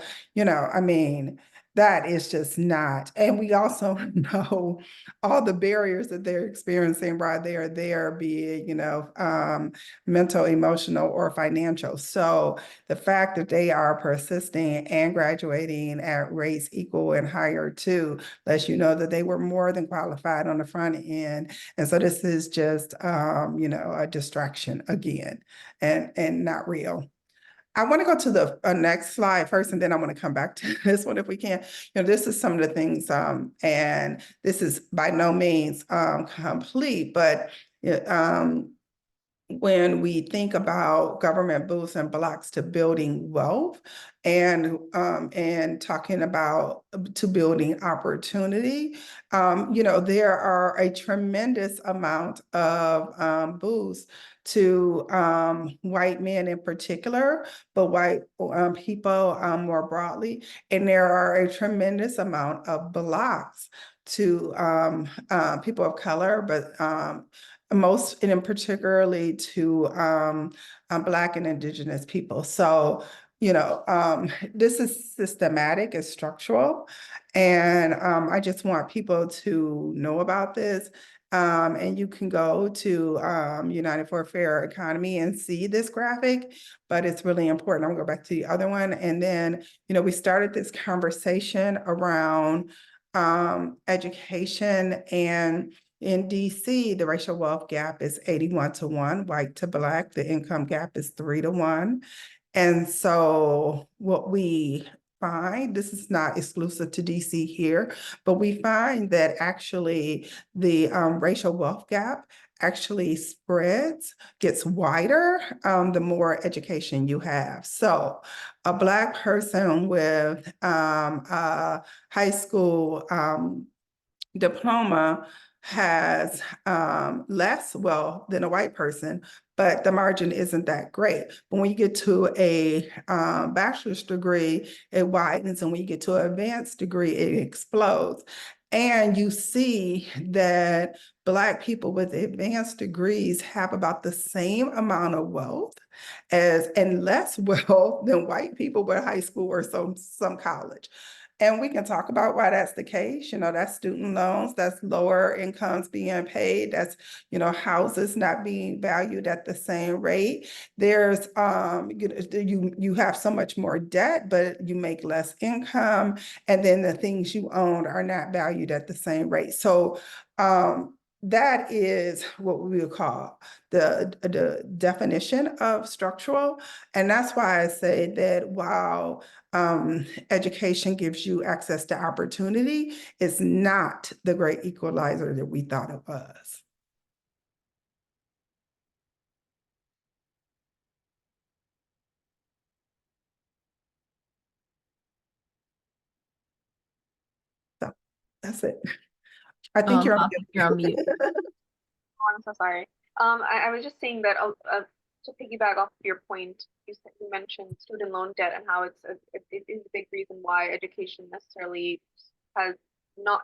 that is just not. And we also know all the barriers that they're experiencing while they're there, be it, mental, emotional, or financial. So the fact that they are persisting and graduating at rates equal and higher too, lets you know that they were more than qualified on the front end. And so this is just, a distraction again, and not real. I want to go to the next slide first, and then I want to come back to this one if we can. This is some of the things, and this is by no means complete, but when we think about government boosts and blocks to building wealth and talking about to building opportunity, there are a tremendous amount of boosts to white men in particular, but white people more broadly. And there are a tremendous amount of blocks to people of color, but most and in particularly to Black and Indigenous people. So, this is systematic, it's structural, and I just want people to know about this. And you can go to United for a Fair Economy and see this graphic, but it's really important. I'm gonna go back to the other one. And then, we started this conversation around education, and in DC, the racial wealth gap is 81-1, white to Black. The income gap is 3-1. And so what we find, this is not exclusive to DC here, but we find that actually the racial wealth gap actually spreads, gets wider, the more education you have. So a Black person with a high school diploma has less wealth than a white person, but the margin isn't that great. But when you get to a bachelor's degree, it widens, and when you get to an advanced degree, it explodes. And you see that Black people with advanced degrees have about the same amount of wealth and less wealth than white people with high school or some college. And we can talk about why that's the case. That's student loans, that's lower incomes being paid, that's, houses not being valued at the same rate. There's, you have so much more debt, but you make less income. And then the things you own are not valued at the same rate. So, that is what we would call the definition of structural. And that's why I say that while education gives you access to opportunity, it's not the great equalizer that we thought it was. So that's it. I think you're on mute. You're on mute. Oh, I'm so sorry. I was just saying that to piggyback off your point, you mentioned student loan debt and how it is a big reason why education necessarily has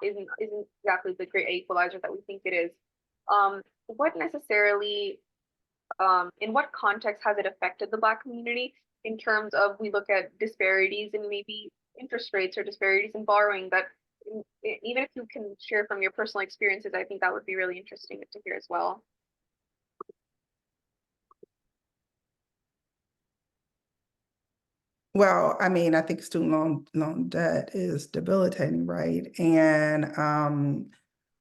isn't exactly the great equalizer that we think it is. What necessarily, in what context has it affected the Black community in terms of, we look at disparities in maybe interest rates or disparities in borrowing, that even if you can share from your personal experiences, I think that would be really interesting to hear as well. Well, I mean, I think student loan debt is debilitating, right? And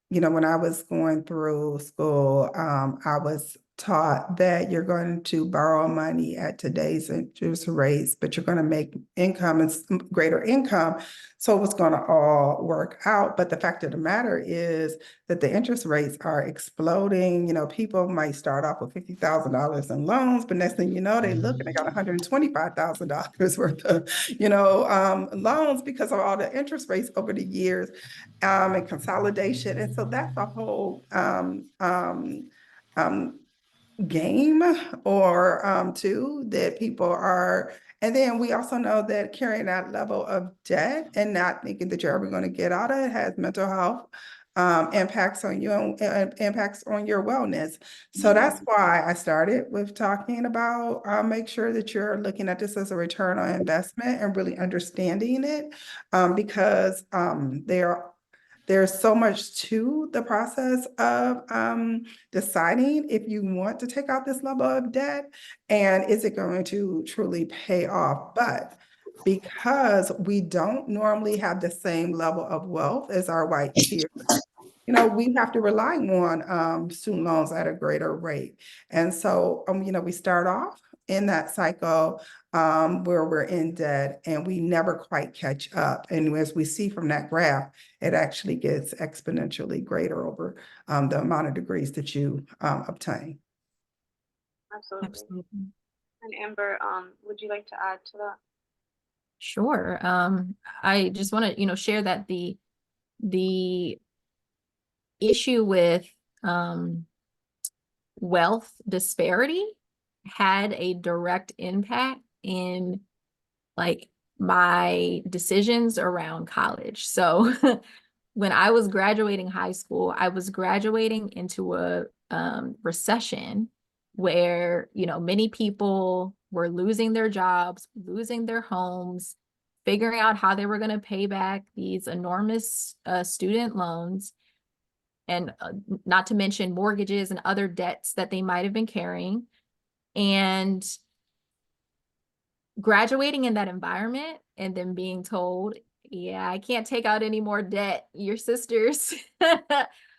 when I was going through school, I was taught that you're going to borrow money at today's interest rates, but you're going to make income and greater income. So it was going to all work out. But the fact of the matter is that the interest rates are exploding. People might start off with $50,000 in loans, but next thing you know, they look and they got $125,000 worth of, loans because of all the interest rates over the years and consolidation. And so that's a whole game or two that people are. And then we also know that carrying that level of debt and not thinking that you're ever going to get out of it has mental health impacts on you and impacts on your wellness. So that's why I started with talking about make sure that you're looking at this as a return on investment and really understanding it, because there's so much to the process of deciding if you want to take out this level of debt and is it going to truly pay off. But because we don't normally have the same level of wealth as our white peers, we have to rely on student loans at a greater rate. And so, we start off in that cycle where we're in debt and we never quite catch up. And as we see from that graph, it actually gets exponentially greater over the amount of degrees that you obtain. Absolutely. Absolutely. And Amber, would you like to add to that? Sure. I just want to, share that the issue with wealth disparity had a direct impact in like my decisions around college. So when I was graduating high school, I was graduating into a recession where, many people were losing their jobs, losing their homes, figuring out how they were going to pay back these enormous student loans, and not to mention mortgages and other debts that they might have been carrying. And graduating in that environment and then being told, yeah, I can't take out any more debt. Your sisters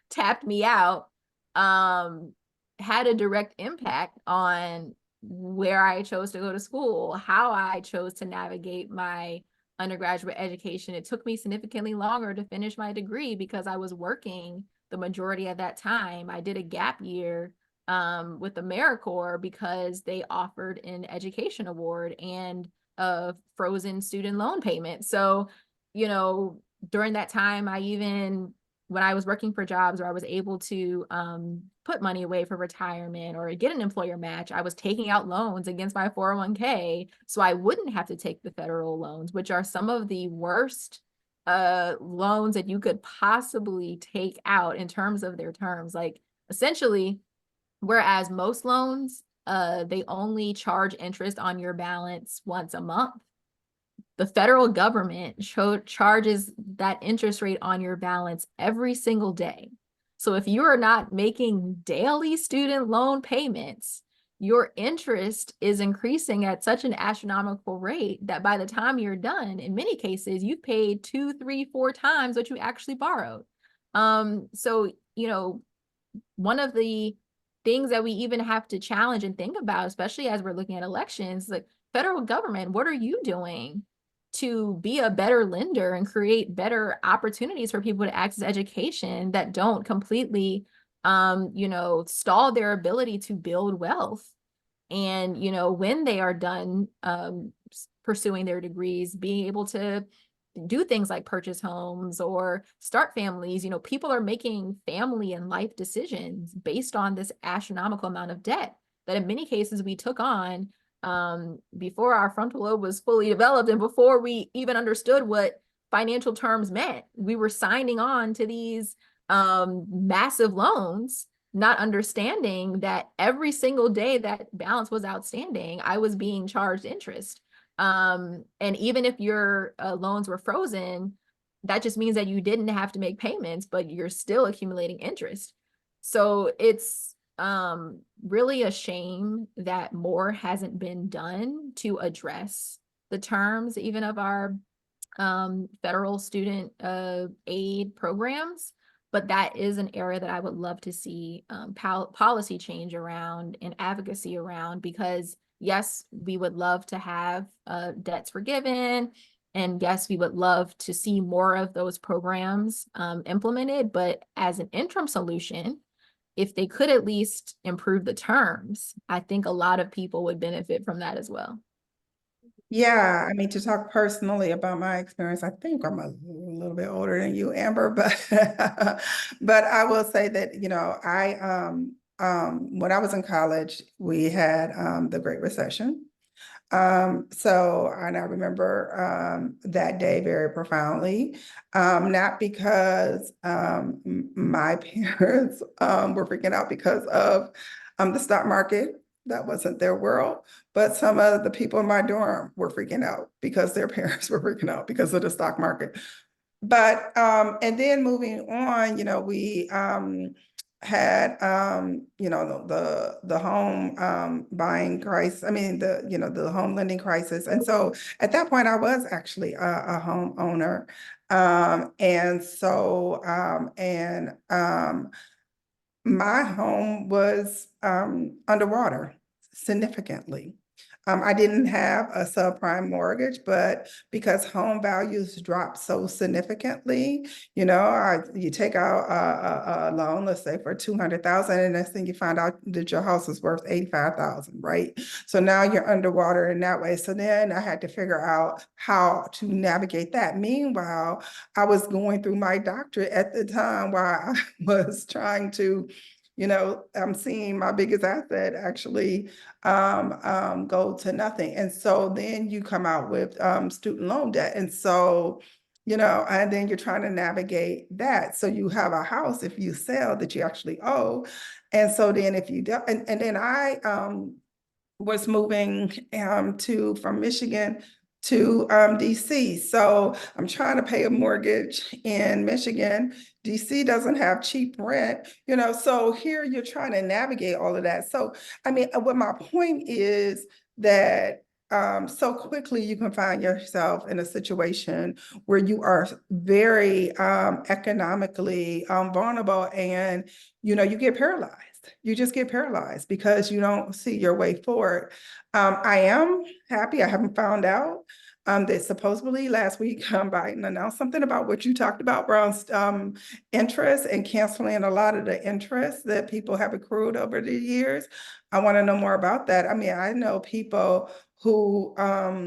tapped me out, had a direct impact on where I chose to go to school, how I chose to navigate my undergraduate education. It took me significantly longer to finish my degree because I was working the majority of that time. I did a gap year with AmeriCorps because they offered an education award and a frozen student loan payment. So, during that time, when I was working for jobs where I was able to put money away for retirement or get an employer match, I was taking out loans against my 401k so I wouldn't have to take the federal loans, which are some of the worst loans that you could possibly take out in terms of their terms. Like essentially, whereas most loans, they only charge interest on your balance once a month. The federal government charges that interest rate on your balance every single day. So if you are not making daily student loan payments, your interest is increasing at such an astronomical rate that by the time you're done, in many cases, you've paid 2, 3, 4 times what you actually borrowed. So, one of the things that we even have to challenge and think about, especially as we're looking at elections, like federal government, what are you doing to be a better lender and create better opportunities for people to access education that don't completely, stall their ability to build wealth? And, when they are done pursuing their degrees, being able to do things like purchase homes or start families. People are making family and life decisions based on this astronomical amount of debt that in many cases we took on before our frontal lobe was fully developed and before we even understood what financial terms meant. We were signing on to these massive loans, not understanding that every single day that balance was outstanding, I was being charged interest. And even if your loans were frozen, that just means that you didn't have to make payments, but you're still accumulating interest. So it's really a shame that more hasn't been done to address the terms even of our federal student aid programs. But that is an area that I would love to see policy change around and advocacy around, because yes, we would love to have debts forgiven. And yes, we would love to see more of those programs implemented. But as an interim solution, if they could at least improve the terms, I think a lot of people would benefit from that as well. Yeah, I mean, to talk personally about my experience, I think I'm a little bit older than you, Amber, but but I will say that, I when I was in college, we had the Great Recession. And I remember that day very profoundly, not because my parents were freaking out because of the stock market. That wasn't their world, but some of the people in my dorm were freaking out because their parents were freaking out because of the stock market. But and then moving on, we had the home buying crisis. I mean the home lending crisis, and so at that point I was actually a homeowner, and so my home was underwater significantly. I didn't have a subprime mortgage, but because home values dropped so significantly, you take out a loan, let's say for 200,000, and next thing you find out that your house is worth 85,000, right? So now you're underwater in that way. So then I had to figure out how to navigate that. Meanwhile, I was going through my doctorate at the time while I was trying to, I'm seeing my biggest asset actually go to nothing. And so then you come out with student loan debt. And so, and then you're trying to navigate that. So you have a house if you sell that you actually owe. And so then if you do, and then I was moving from Michigan to DC. So I'm trying to pay a mortgage in Michigan. DC doesn't have cheap rent, so here you're trying to navigate all of that. So, I mean, what my point is that so quickly you can find yourself in a situation where you are very economically vulnerable, and you get paralyzed. You just get paralyzed because you don't see your way forward. I am happy. I haven't found out that supposedly last week Biden announced something about what you talked about around interest and canceling a lot of the interest that people have accrued over the years. I want to know more about that. I mean, I know people who are,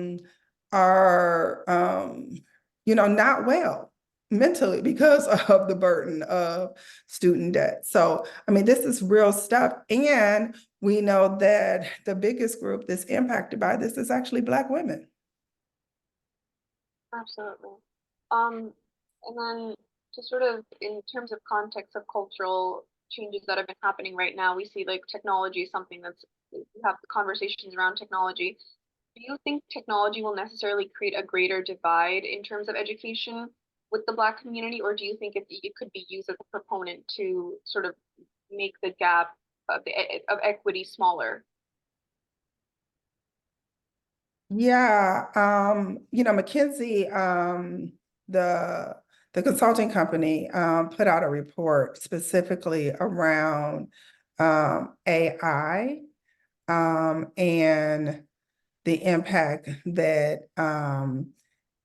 not well mentally because of the burden of student debt. So, I mean, this is real stuff. And we know that the biggest group that's impacted by this is actually Black women. Absolutely. And then just sort of in terms of context of cultural changes that have been happening right now, we see like technology is something we have conversations around technology. Do you think technology will necessarily create a greater divide in terms of education with the Black community, or do you think it could be used as a proponent to sort of make the gap of equity smaller? Yeah, McKinsey, the consulting company, put out a report specifically around AI and the impact that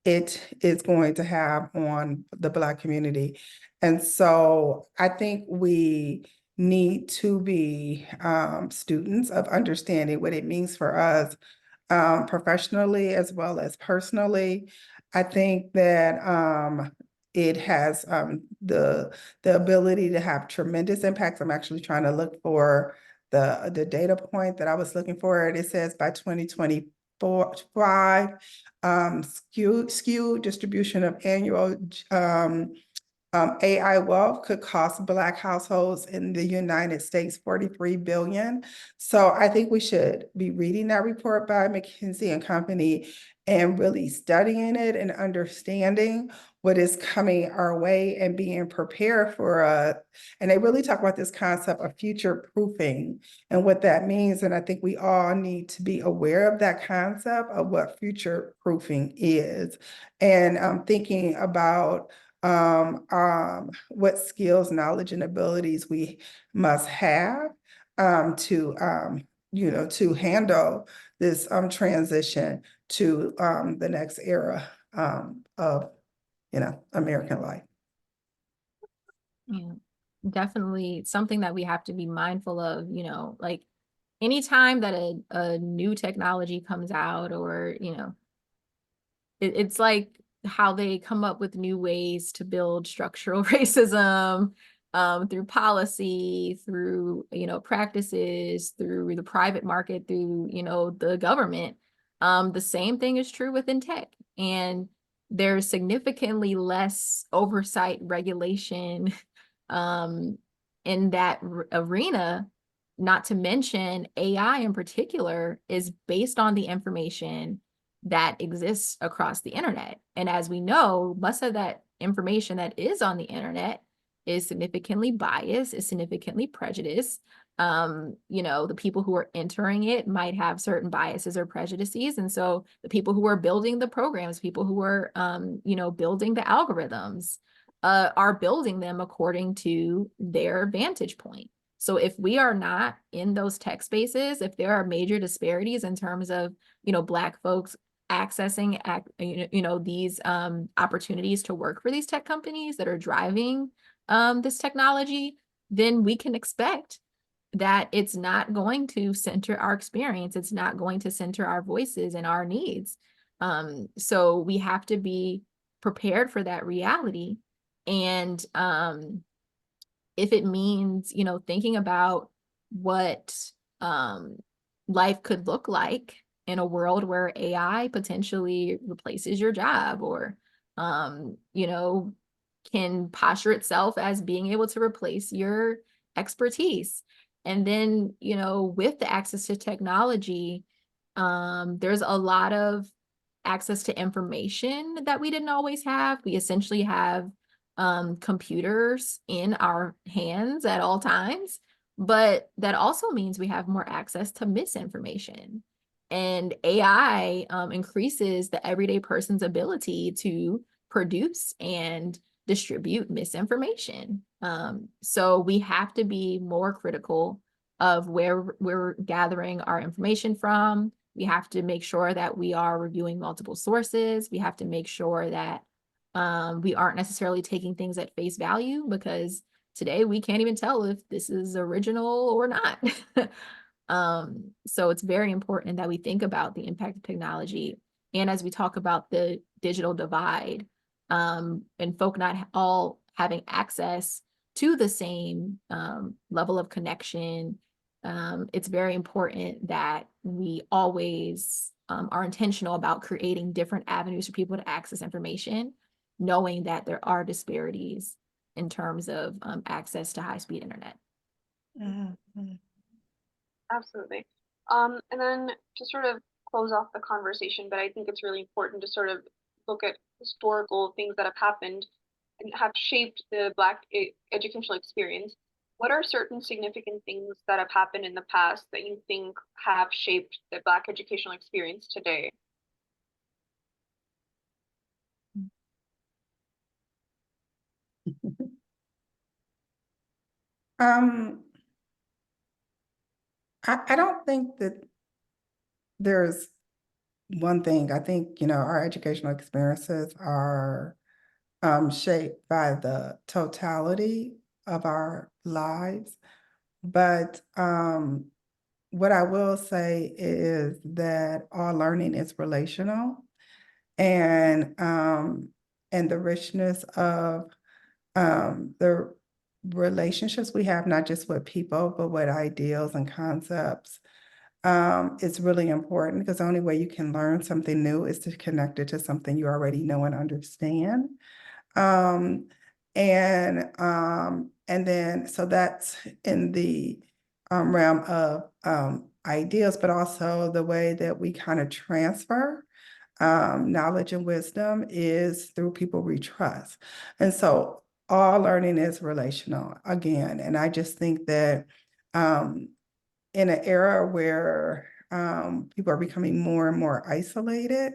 it is going to have on the Black community. And so I think we need to be students of understanding what it means for us professionally as well as personally. I think that it has the ability to have tremendous impacts. I'm actually trying to look for the data point that I was looking for. It says by 2025, skewed distribution of annual AI wealth could cost Black households in the United States 43 billion. So I think we should be reading that report by McKinsey and Company and really studying it and understanding what is coming our way and being prepared for and they really talk about this concept of future proofing and what that means. And I think we all need to be aware of that concept of what future proofing is, and thinking about what skills, knowledge, and abilities we must have to handle this transition to the next era of American life. Yeah, definitely something that we have to be mindful of, like anytime that a new technology comes out, or, it's like how they come up with new ways to build structural racism through policy, through, practices, through the private market, through, the government. The same thing is true within tech. And there's significantly less oversight regulation in that arena, not to mention AI in particular is based on the information that exists across the internet. And as we know, most of that information that is on the internet is significantly biased, is significantly prejudiced. The people who are entering it might have certain biases or prejudices. And so the people who are building the programs, people who are, building the algorithms, are building them according to their vantage point. So if we are not in those tech spaces, if there are major disparities in terms of, Black folks accessing, these opportunities to work for these tech companies that are driving this technology, then we can expect that it's not going to center our experience. It's not going to center our voices and our needs. So we have to be prepared for that reality. And if it means, thinking about what life could look like in a world where AI potentially replaces your job, or, can posture itself as being able to replace your expertise. And then, with the access to technology, there's a lot of access to information that we didn't always have. We essentially have computers in our hands at all times, but that also means we have more access to misinformation. And AI increases the everyday person's ability to produce and distribute misinformation. So we have to be more critical of where we're gathering our information from. We have to make sure that we are reviewing multiple sources. We have to make sure that we aren't necessarily taking things at face value, because today we can't even tell if this is original or not. So it's very important that we think about the impact of technology. And as we talk about the digital divide, and folk not all having access to the same level of connection, it's very important that we always are intentional about creating different avenues for people to access information, knowing that there are disparities in terms of access to high-speed internet. Mhm. Absolutely. And then to sort of close off the conversation, but I think it's really important to sort of look at historical things that have happened and have shaped the Black educational experience. What are certain significant things that have happened in the past that you think have shaped the Black educational experience today? Um, I don't think that there's one thing. I think, our educational experiences are shaped by the totality of our lives. But what I will say is that all learning is relational, and the richness of the relationships we have, not just with people, but with ideals and concepts, is really important, because the only way you can learn something new is to connect it to something you already know and understand. Um, and then, so that's in the realm of ideals, but also the way that we kind of transfer knowledge and wisdom is through people we trust. And so all learning is relational again. And I just think that in an era where people are becoming more and more isolated,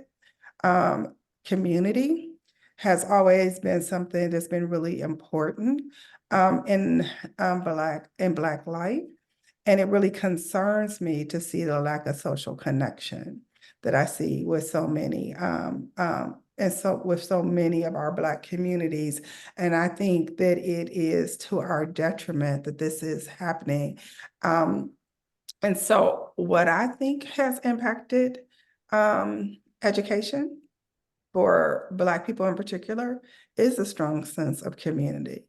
community has always been something that's been really important in Black life. And it really concerns me to see the lack of social connection that I see with so many, and so with so many of our Black communities. And I think that it is to our detriment that this is happening. And so what I think has impacted education for Black people in particular is a strong sense of community.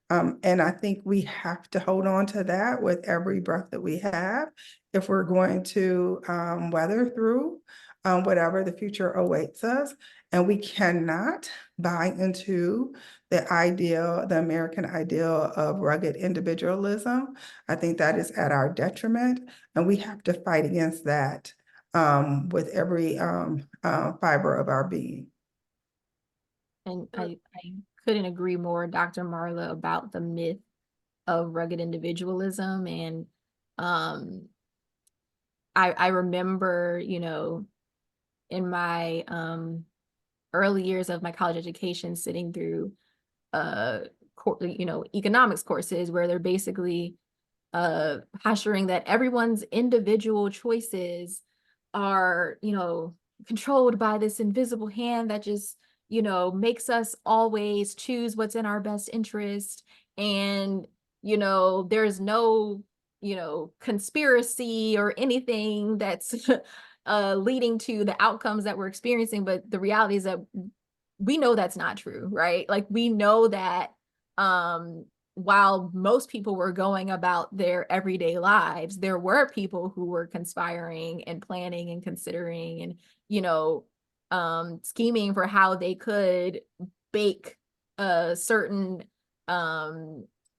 And I think we have to hold on to that with every breath that we have if we're going to weather through whatever the future awaits us. And we cannot buy into the American ideal of rugged individualism. I think that is at our detriment, and we have to fight against that with every fiber of our being. And I couldn't agree more, Dr. Marla, about the myth of rugged individualism. And I remember, in my early years of my college education, sitting through economics courses where they're basically posturing that everyone's individual choices are, controlled by this invisible hand that just, makes us always choose what's in our best interest. And, there's no, conspiracy or anything that's leading to the outcomes that we're experiencing. But the reality is that we know that's not true, right? Like we know that while most people were going about their everyday lives, there were people who were conspiring and planning and considering and, scheming for how they could bake certain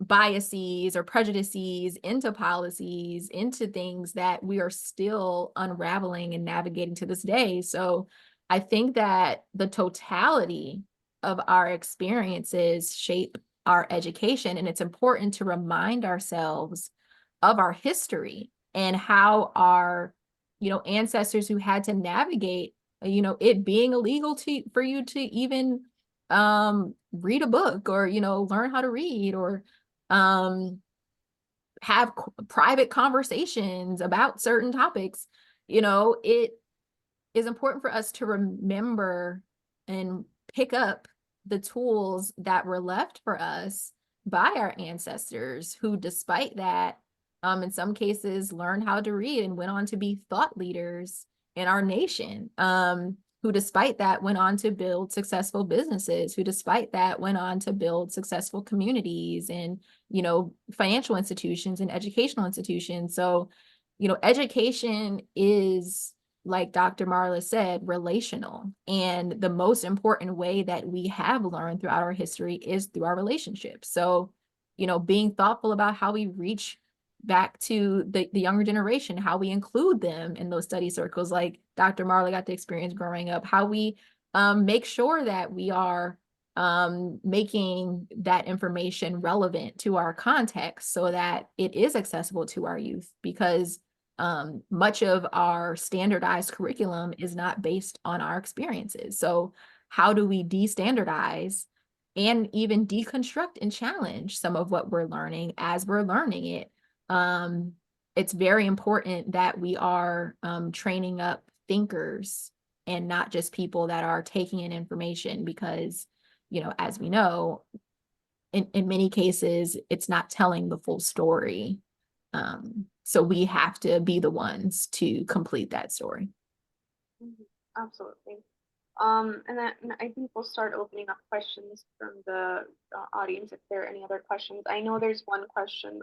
biases or prejudices into policies, into things that we are still unraveling and navigating to this day. So I think that the totality of our experiences shape our education, and it's important to remind ourselves of our history and how our, ancestors who had to navigate, it being illegal for you to even read a book or, learn how to read or have private conversations about certain topics. It is important for us to remember and pick up the tools that were left for us by our ancestors who, despite that, in some cases learned how to read and went on to be thought leaders in our nation, who despite that went on to build successful businesses, who despite that went on to build successful communities and, financial institutions and educational institutions. So, education is, like Dr. Marla said, relational. And the most important way that we have learned throughout our history is through our relationships. So, being thoughtful about how we reach back to the younger generation, how we include them in those study circles, like Dr. Marla got the experience growing up, how we make sure that we are making that information relevant to our context so that it is accessible to our youth, because much of our standardized curriculum is not based on our experiences. So how do we de-standardize and even deconstruct and challenge some of what we're learning as we're learning it? It's very important that we are training up thinkers and not just people that are taking in information, because, as we know, in many cases, it's not telling the full story. So we have to be the ones to complete that story. Absolutely. And then I think we'll start opening up questions from the audience if there are any other questions. I know there's one question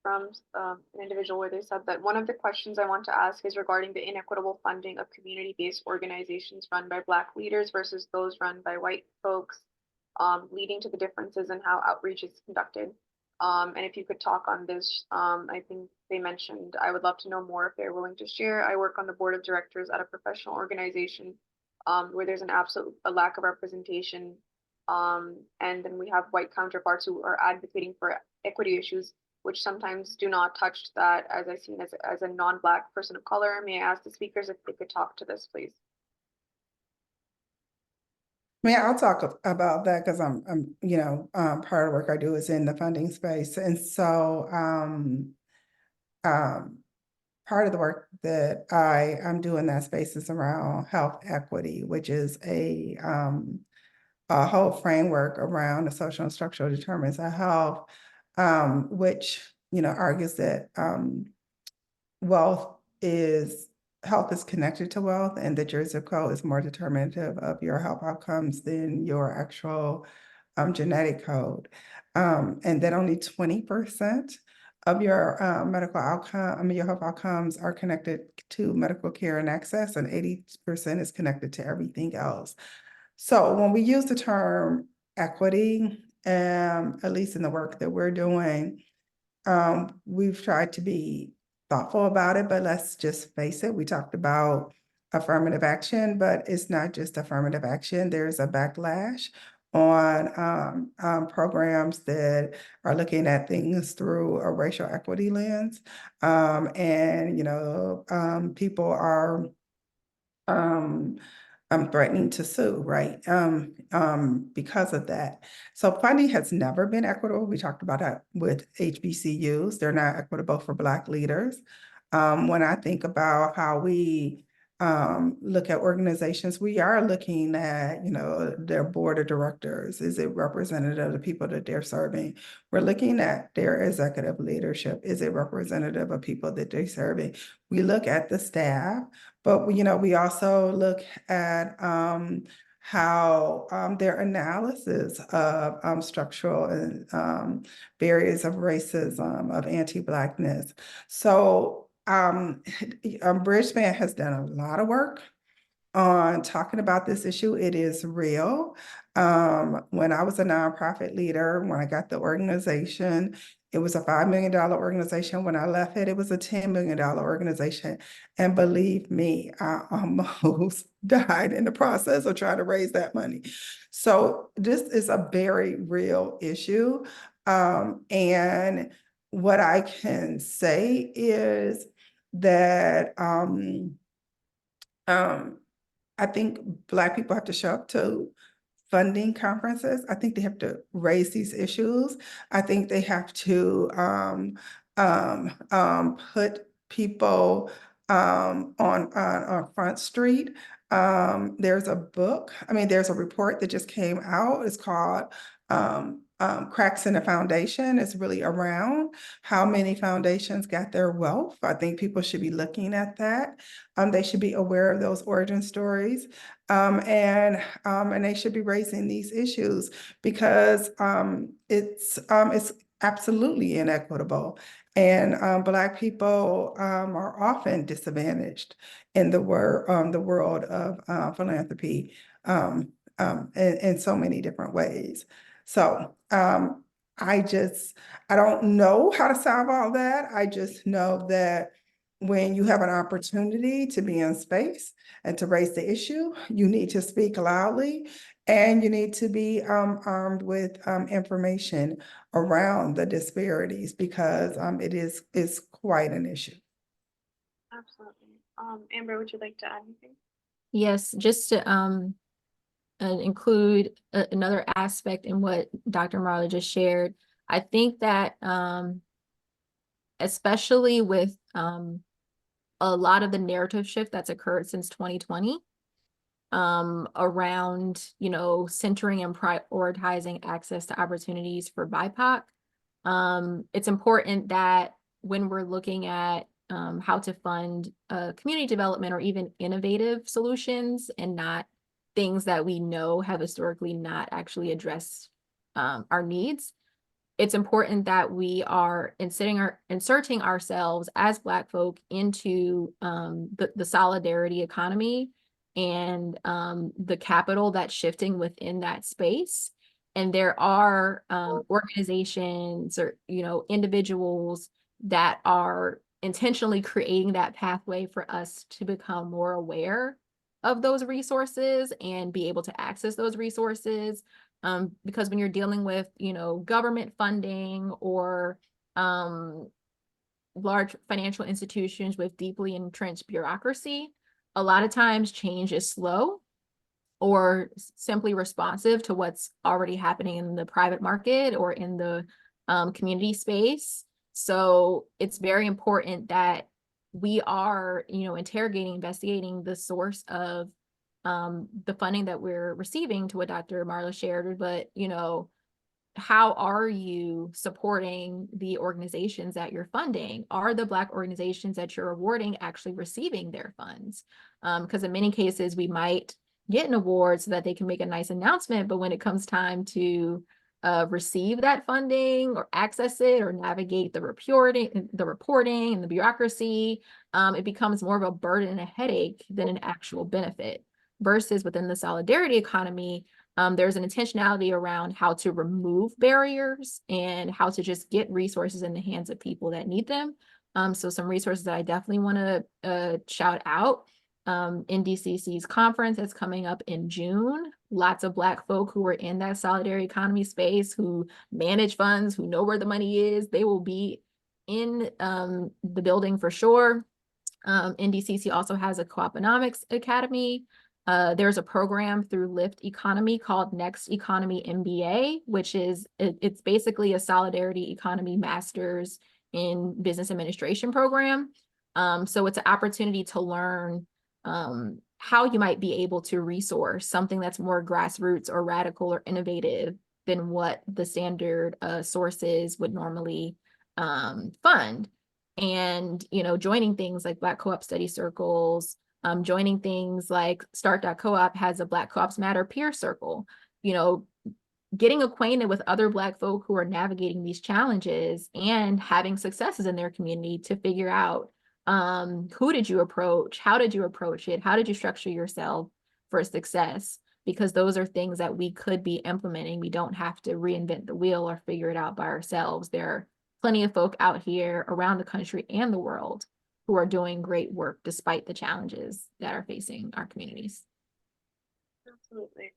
from an individual where they said that one of the questions I want to ask is regarding the inequitable funding of community-based organizations run by Black leaders versus those run by white folks, leading to the differences in how outreach is conducted. And if you could talk on this, I think they mentioned, I would love to know more if they're willing to share. I work on the board of directors at a professional organization where there's an absolute lack of representation. And then we have white counterparts who are advocating for equity issues, which sometimes do not touch that, as I seen as a non-Black person of color. May I ask the speakers if they could talk to this, please? I'll talk about that because I'm part of the work I do is in the funding space. And so part of the work that I'm doing in that space is around health equity, which is a whole framework around the social and structural determinants of health, which, argues that health is connected to wealth, and that your zip code is more determinative of your health outcomes than your actual genetic code. And that only 20% of your your health outcomes are connected to medical care and access, and 80% is connected to everything else. So when we use the term equity, at least in the work that we're doing, we've tried to be thoughtful about it, but let's just face it. We talked about affirmative action, but it's not just affirmative action. There's a backlash on programs that are looking at things through a racial equity lens. And people are threatening to sue, right? Because of that. So funding has never been equitable. We talked about that with HBCUs. They're not equitable for Black leaders. When I think about how we look at organizations, we are looking at, their board of directors. Is it representative of the people that they're serving? We're looking at their executive leadership. Is it representative of people that they're serving? We look at the staff, but we also look at how their analysis of structural and barriers of racism, of anti-Blackness. So Bridgespan has done a lot of work on talking about this issue. It is real. When I was a nonprofit leader, when I got the organization, it was a $5 million organization. When I left it, it was a $10 million organization. And believe me, I almost died in the process of trying to raise that money. So this is a very real issue. And what I can say is that I think Black people have to show up to funding conferences. I think they have to raise these issues. I think they have to put people on Front Street. There's a book, there's a report that just came out. It's called Cracks in the Foundation. It's really around how many foundations got their wealth. I think people should be looking at that. They should be aware of those origin stories. And they should be raising these issues because it's absolutely inequitable. And Black people are often disadvantaged in the world of philanthropy in so many different ways. So I don't know how to solve all that. I just know that when you have an opportunity to be in space and to raise the issue, you need to speak loudly and you need to be armed with information around the disparities because it is quite an issue. Absolutely. Amber, would you like to add anything? Yes, just to include another aspect in what Dr. Marla just shared. I think that especially with a lot of the narrative shift that's occurred since 2020 around, centering and prioritizing access to opportunities for BIPOC. It's important that when we're looking at how to fund community development or even innovative solutions and not things that we know have historically not actually addressed our needs, it's important that we are inserting ourselves as Black folk into the solidarity economy and the capital that's shifting within that space. And there are organizations or individuals that are intentionally creating that pathway for us to become more aware of those resources and be able to access those resources. Because when you're dealing with, government funding or large financial institutions with deeply entrenched bureaucracy, a lot of times change is slow or simply responsive to what's already happening in the private market or in the community space. So it's very important that we are, interrogating, investigating the source of the funding that we're receiving, to what Dr. Marla shared, but how are you supporting the organizations that you're funding? Are the Black organizations that you're awarding actually receiving their funds? Because in many cases we might get an award so that they can make a nice announcement, but when it comes time to receive that funding or access it or navigate the reporting and the bureaucracy, it becomes more of a burden and a headache than an actual benefit. Versus within the solidarity economy, there's an intentionality around how to remove barriers and how to just get resources in the hands of people that need them. So some resources that I definitely want to shout out. NDCC's conference that's coming up in June. Lots of Black folk who are in that solidarity economy space, who manage funds, who know where the money is. They will be in the building for sure. NDCC also has a Co-opinomics Academy There's a program through Lyft Economy called Next Economy MBA, which is it's basically a solidarity economy master's in business administration program. So it's an opportunity to learn how you might be able to resource something that's more grassroots or radical or innovative than what the standard sources would normally fund. And, you know, joining things like Black Co-op study circles, joining things like Start.coop has a Black Co-ops Matter peer circle, you know, getting acquainted with other Black folk who are navigating these challenges and having successes in their community to figure out who did you approach, how did you approach it, how did you structure yourself for success? Because those are things that we could be implementing. We don't have to reinvent the wheel or figure it out by ourselves. There are plenty of folk out here around the country and the world who are doing great work despite the challenges that are facing our communities. Absolutely.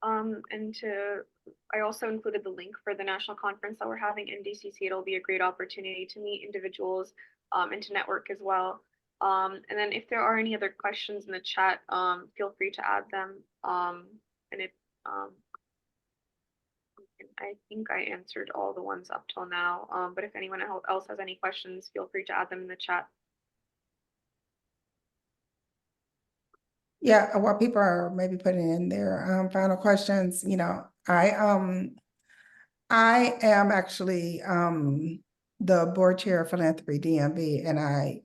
I also included the link for the national conference that we're having in DCC. It'll be a great opportunity to meet individuals and to network as well. And then if there are any other questions in the chat, feel free to add them. And if I think I answered all the ones up till now. But if anyone else has any questions, feel free to add them in the chat. Yeah, while people are maybe putting in their final questions, you know, I am actually the board chair of Philanthropy DMV, and I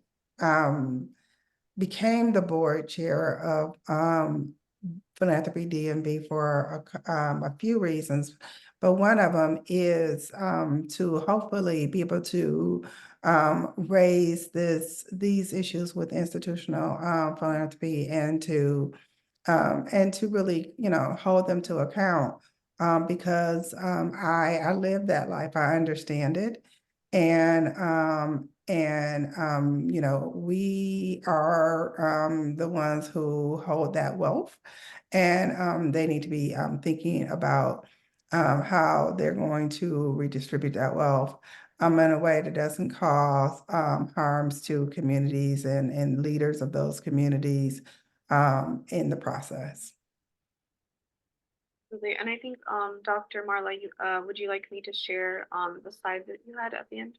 became the board chair of Philanthropy DMV for a few reasons, but one of them is to hopefully be able to raise these issues with institutional philanthropy and to really, you know, hold them to account because I live that life. I understand it. And you know, we are the ones who hold that wealth, and they need to be thinking about how they're going to redistribute that wealth in a way that doesn't cause harms to communities and leaders of those communities in the process. And I think, Dr. Marla, would you like me to share the slide that you had at the end?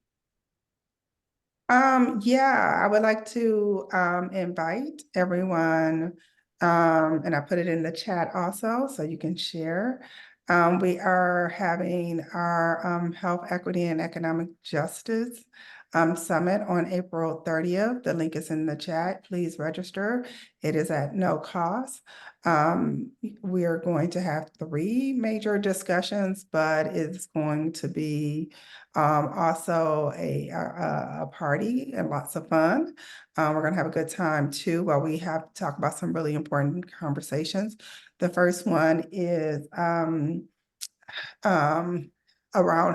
Yeah, I would like to invite everyone, and I put it in the chat also, so you can share. We are having our Health Equity and Economic Justice Summit on April 30th. The link is in the chat. Please register. It is at no cost. We are going to have 3 major discussions, but it's going to be also a party and lots of fun. We're going to have a good time too, while we have to talk about some really important conversations. The first one is around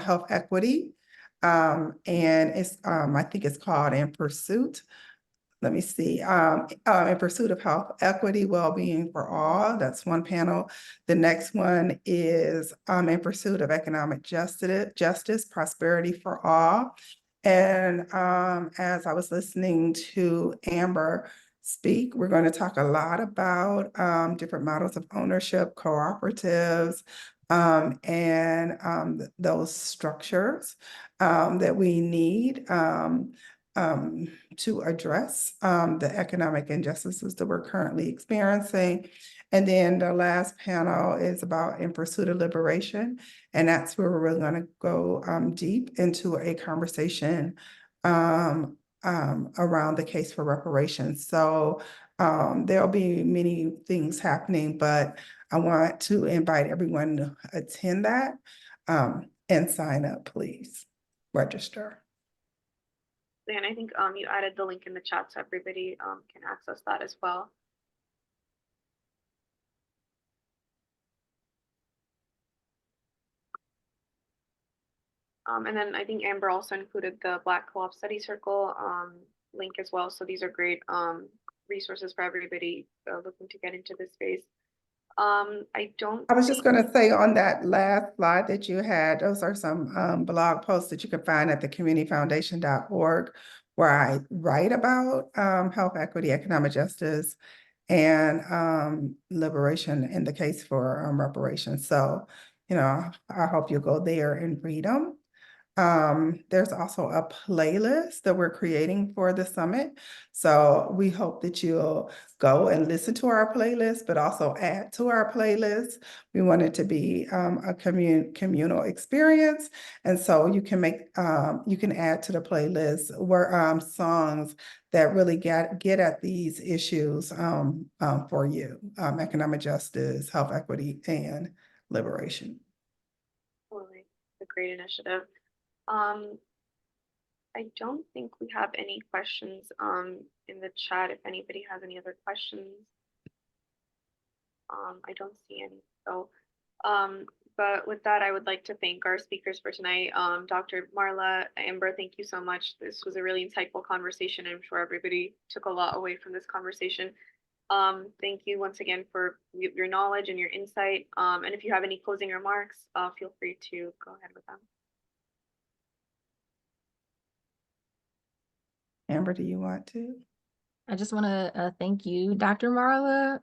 health equity. And it's I think it's called In Pursuit. Let me see. In Pursuit of Health Equity, Wellbeing for All. That's one panel. The next one is In Pursuit of Economic Justice, Prosperity for All. And as I was listening to Amber speak, we're going to talk a lot about different models of ownership, cooperatives, and those structures that we need to address the economic injustices that we're currently experiencing. And then the last panel is about In Pursuit of Liberation. And that's where we're really going to go deep into a conversation around the case for reparations. So there'll be many things happening, but I want to invite everyone to attend that and sign up, please. Register. And I think you added the link in the chat so everybody can access that as well. And then I think Amber also included the Black Co-op Study Circle link as well. So these are great resources for everybody looking to get into this space. I was just going to say on that last slide that you had, those are some blog posts that you can find at the communityfoundation.org, where I write about health equity, economic justice, and liberation in the case for reparations. So, I hope you'll go there and read them. There's also a playlist that we're creating for the summit. So we hope that you'll go and listen to our playlist, but also add to our playlist. We want it to be a communal experience. And so you can you can add to the playlist where songs that really get at these issues for you, economic justice, health equity, and liberation. Totally. A great initiative. I don't think we have any questions in the chat. If anybody has any other questions, I don't see any. So, but with that, I would like to thank our speakers for tonight. Dr. Marla, Amber, thank you so much. This was a really insightful conversation. I'm sure everybody took a lot away from this conversation. Thank you once again for your knowledge and your insight. And if you have any closing remarks, feel free to go ahead with them. Amber, do you want to? I just want to thank you, Dr. Marla,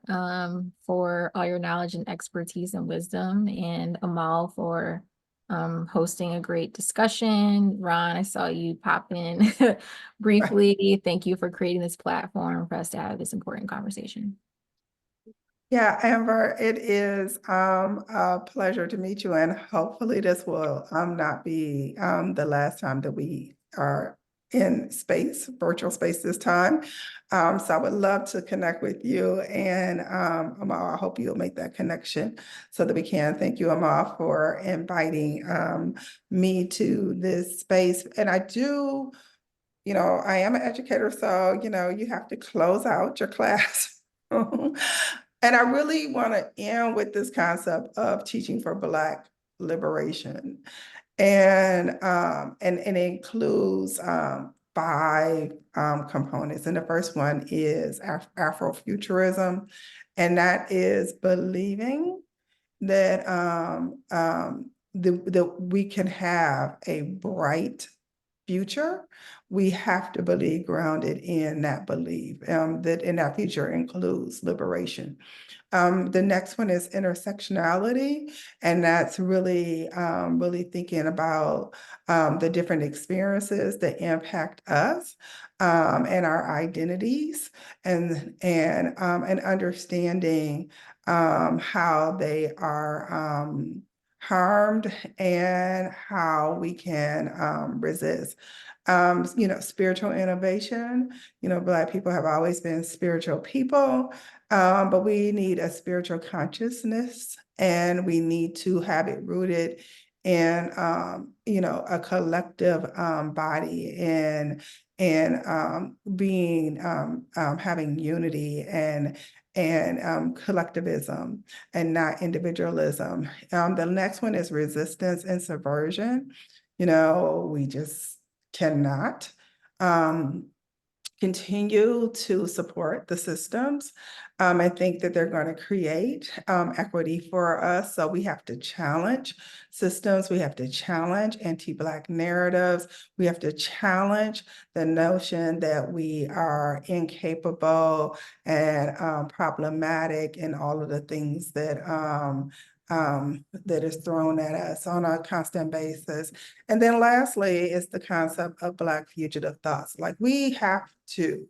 for all your knowledge and expertise and wisdom, and Amal for hosting a great discussion. Ron, I saw you pop in briefly. Thank you for creating this platform for us to have this important conversation. Yeah, Amber, it is a pleasure to meet you, and hopefully this will not be the last time that we are in space, virtual space this time. So I would love to connect with you, and Amal, I hope you'll make that connection so that we can. Thank you, Amal, for inviting me to this space. And I do, I am an educator, so, you have to close out your class. And I really want to end with this concept of teaching for Black liberation. And it includes 5 components. And the first one is Afrofuturism. And that is believing that we can have a bright future. We have to believe, grounded in that belief, that in that future includes liberation. The next one is intersectionality, and that's really, really thinking about the different experiences that impact us and our identities, and understanding how they are harmed and how we can resist. Spiritual innovation. Black people have always been spiritual people, but we need a spiritual consciousness, and we need to have it rooted in, a collective body, and being having unity and collectivism and not individualism. The next one is resistance and subversion. We just cannot continue to support the systems and think that they're going to create equity for us. So we have to challenge systems. We have to challenge anti-Black narratives. We have to challenge the notion that we are incapable and problematic, and all of the things that that is thrown at us on a constant basis. And then lastly is the concept of Black fugitive thoughts. Like, we have to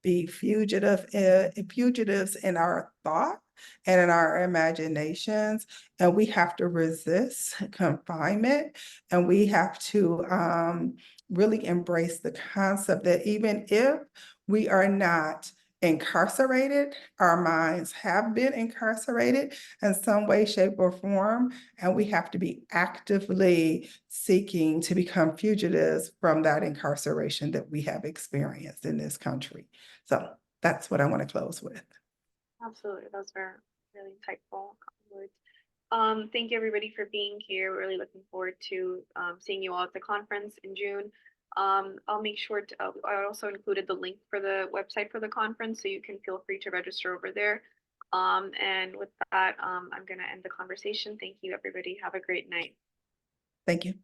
be fugitives in our thought and in our imaginations, and we have to resist confinement, and we have to really embrace the concept that even if we are not incarcerated, our minds have been incarcerated in some way, shape, or form, and we have to be actively seeking to become fugitives from that incarceration that we have experienced in this country. So that's what I want to close with. Absolutely, those are really insightful words. Thank you everybody for being here. We're really looking forward to seeing you all at the conference in June. I'll make sure to, I also included the link for the website for the conference, so you can feel free to register over there. And with that, I'm going to end the conversation. Thank you, everybody. Have a great night. Thank you.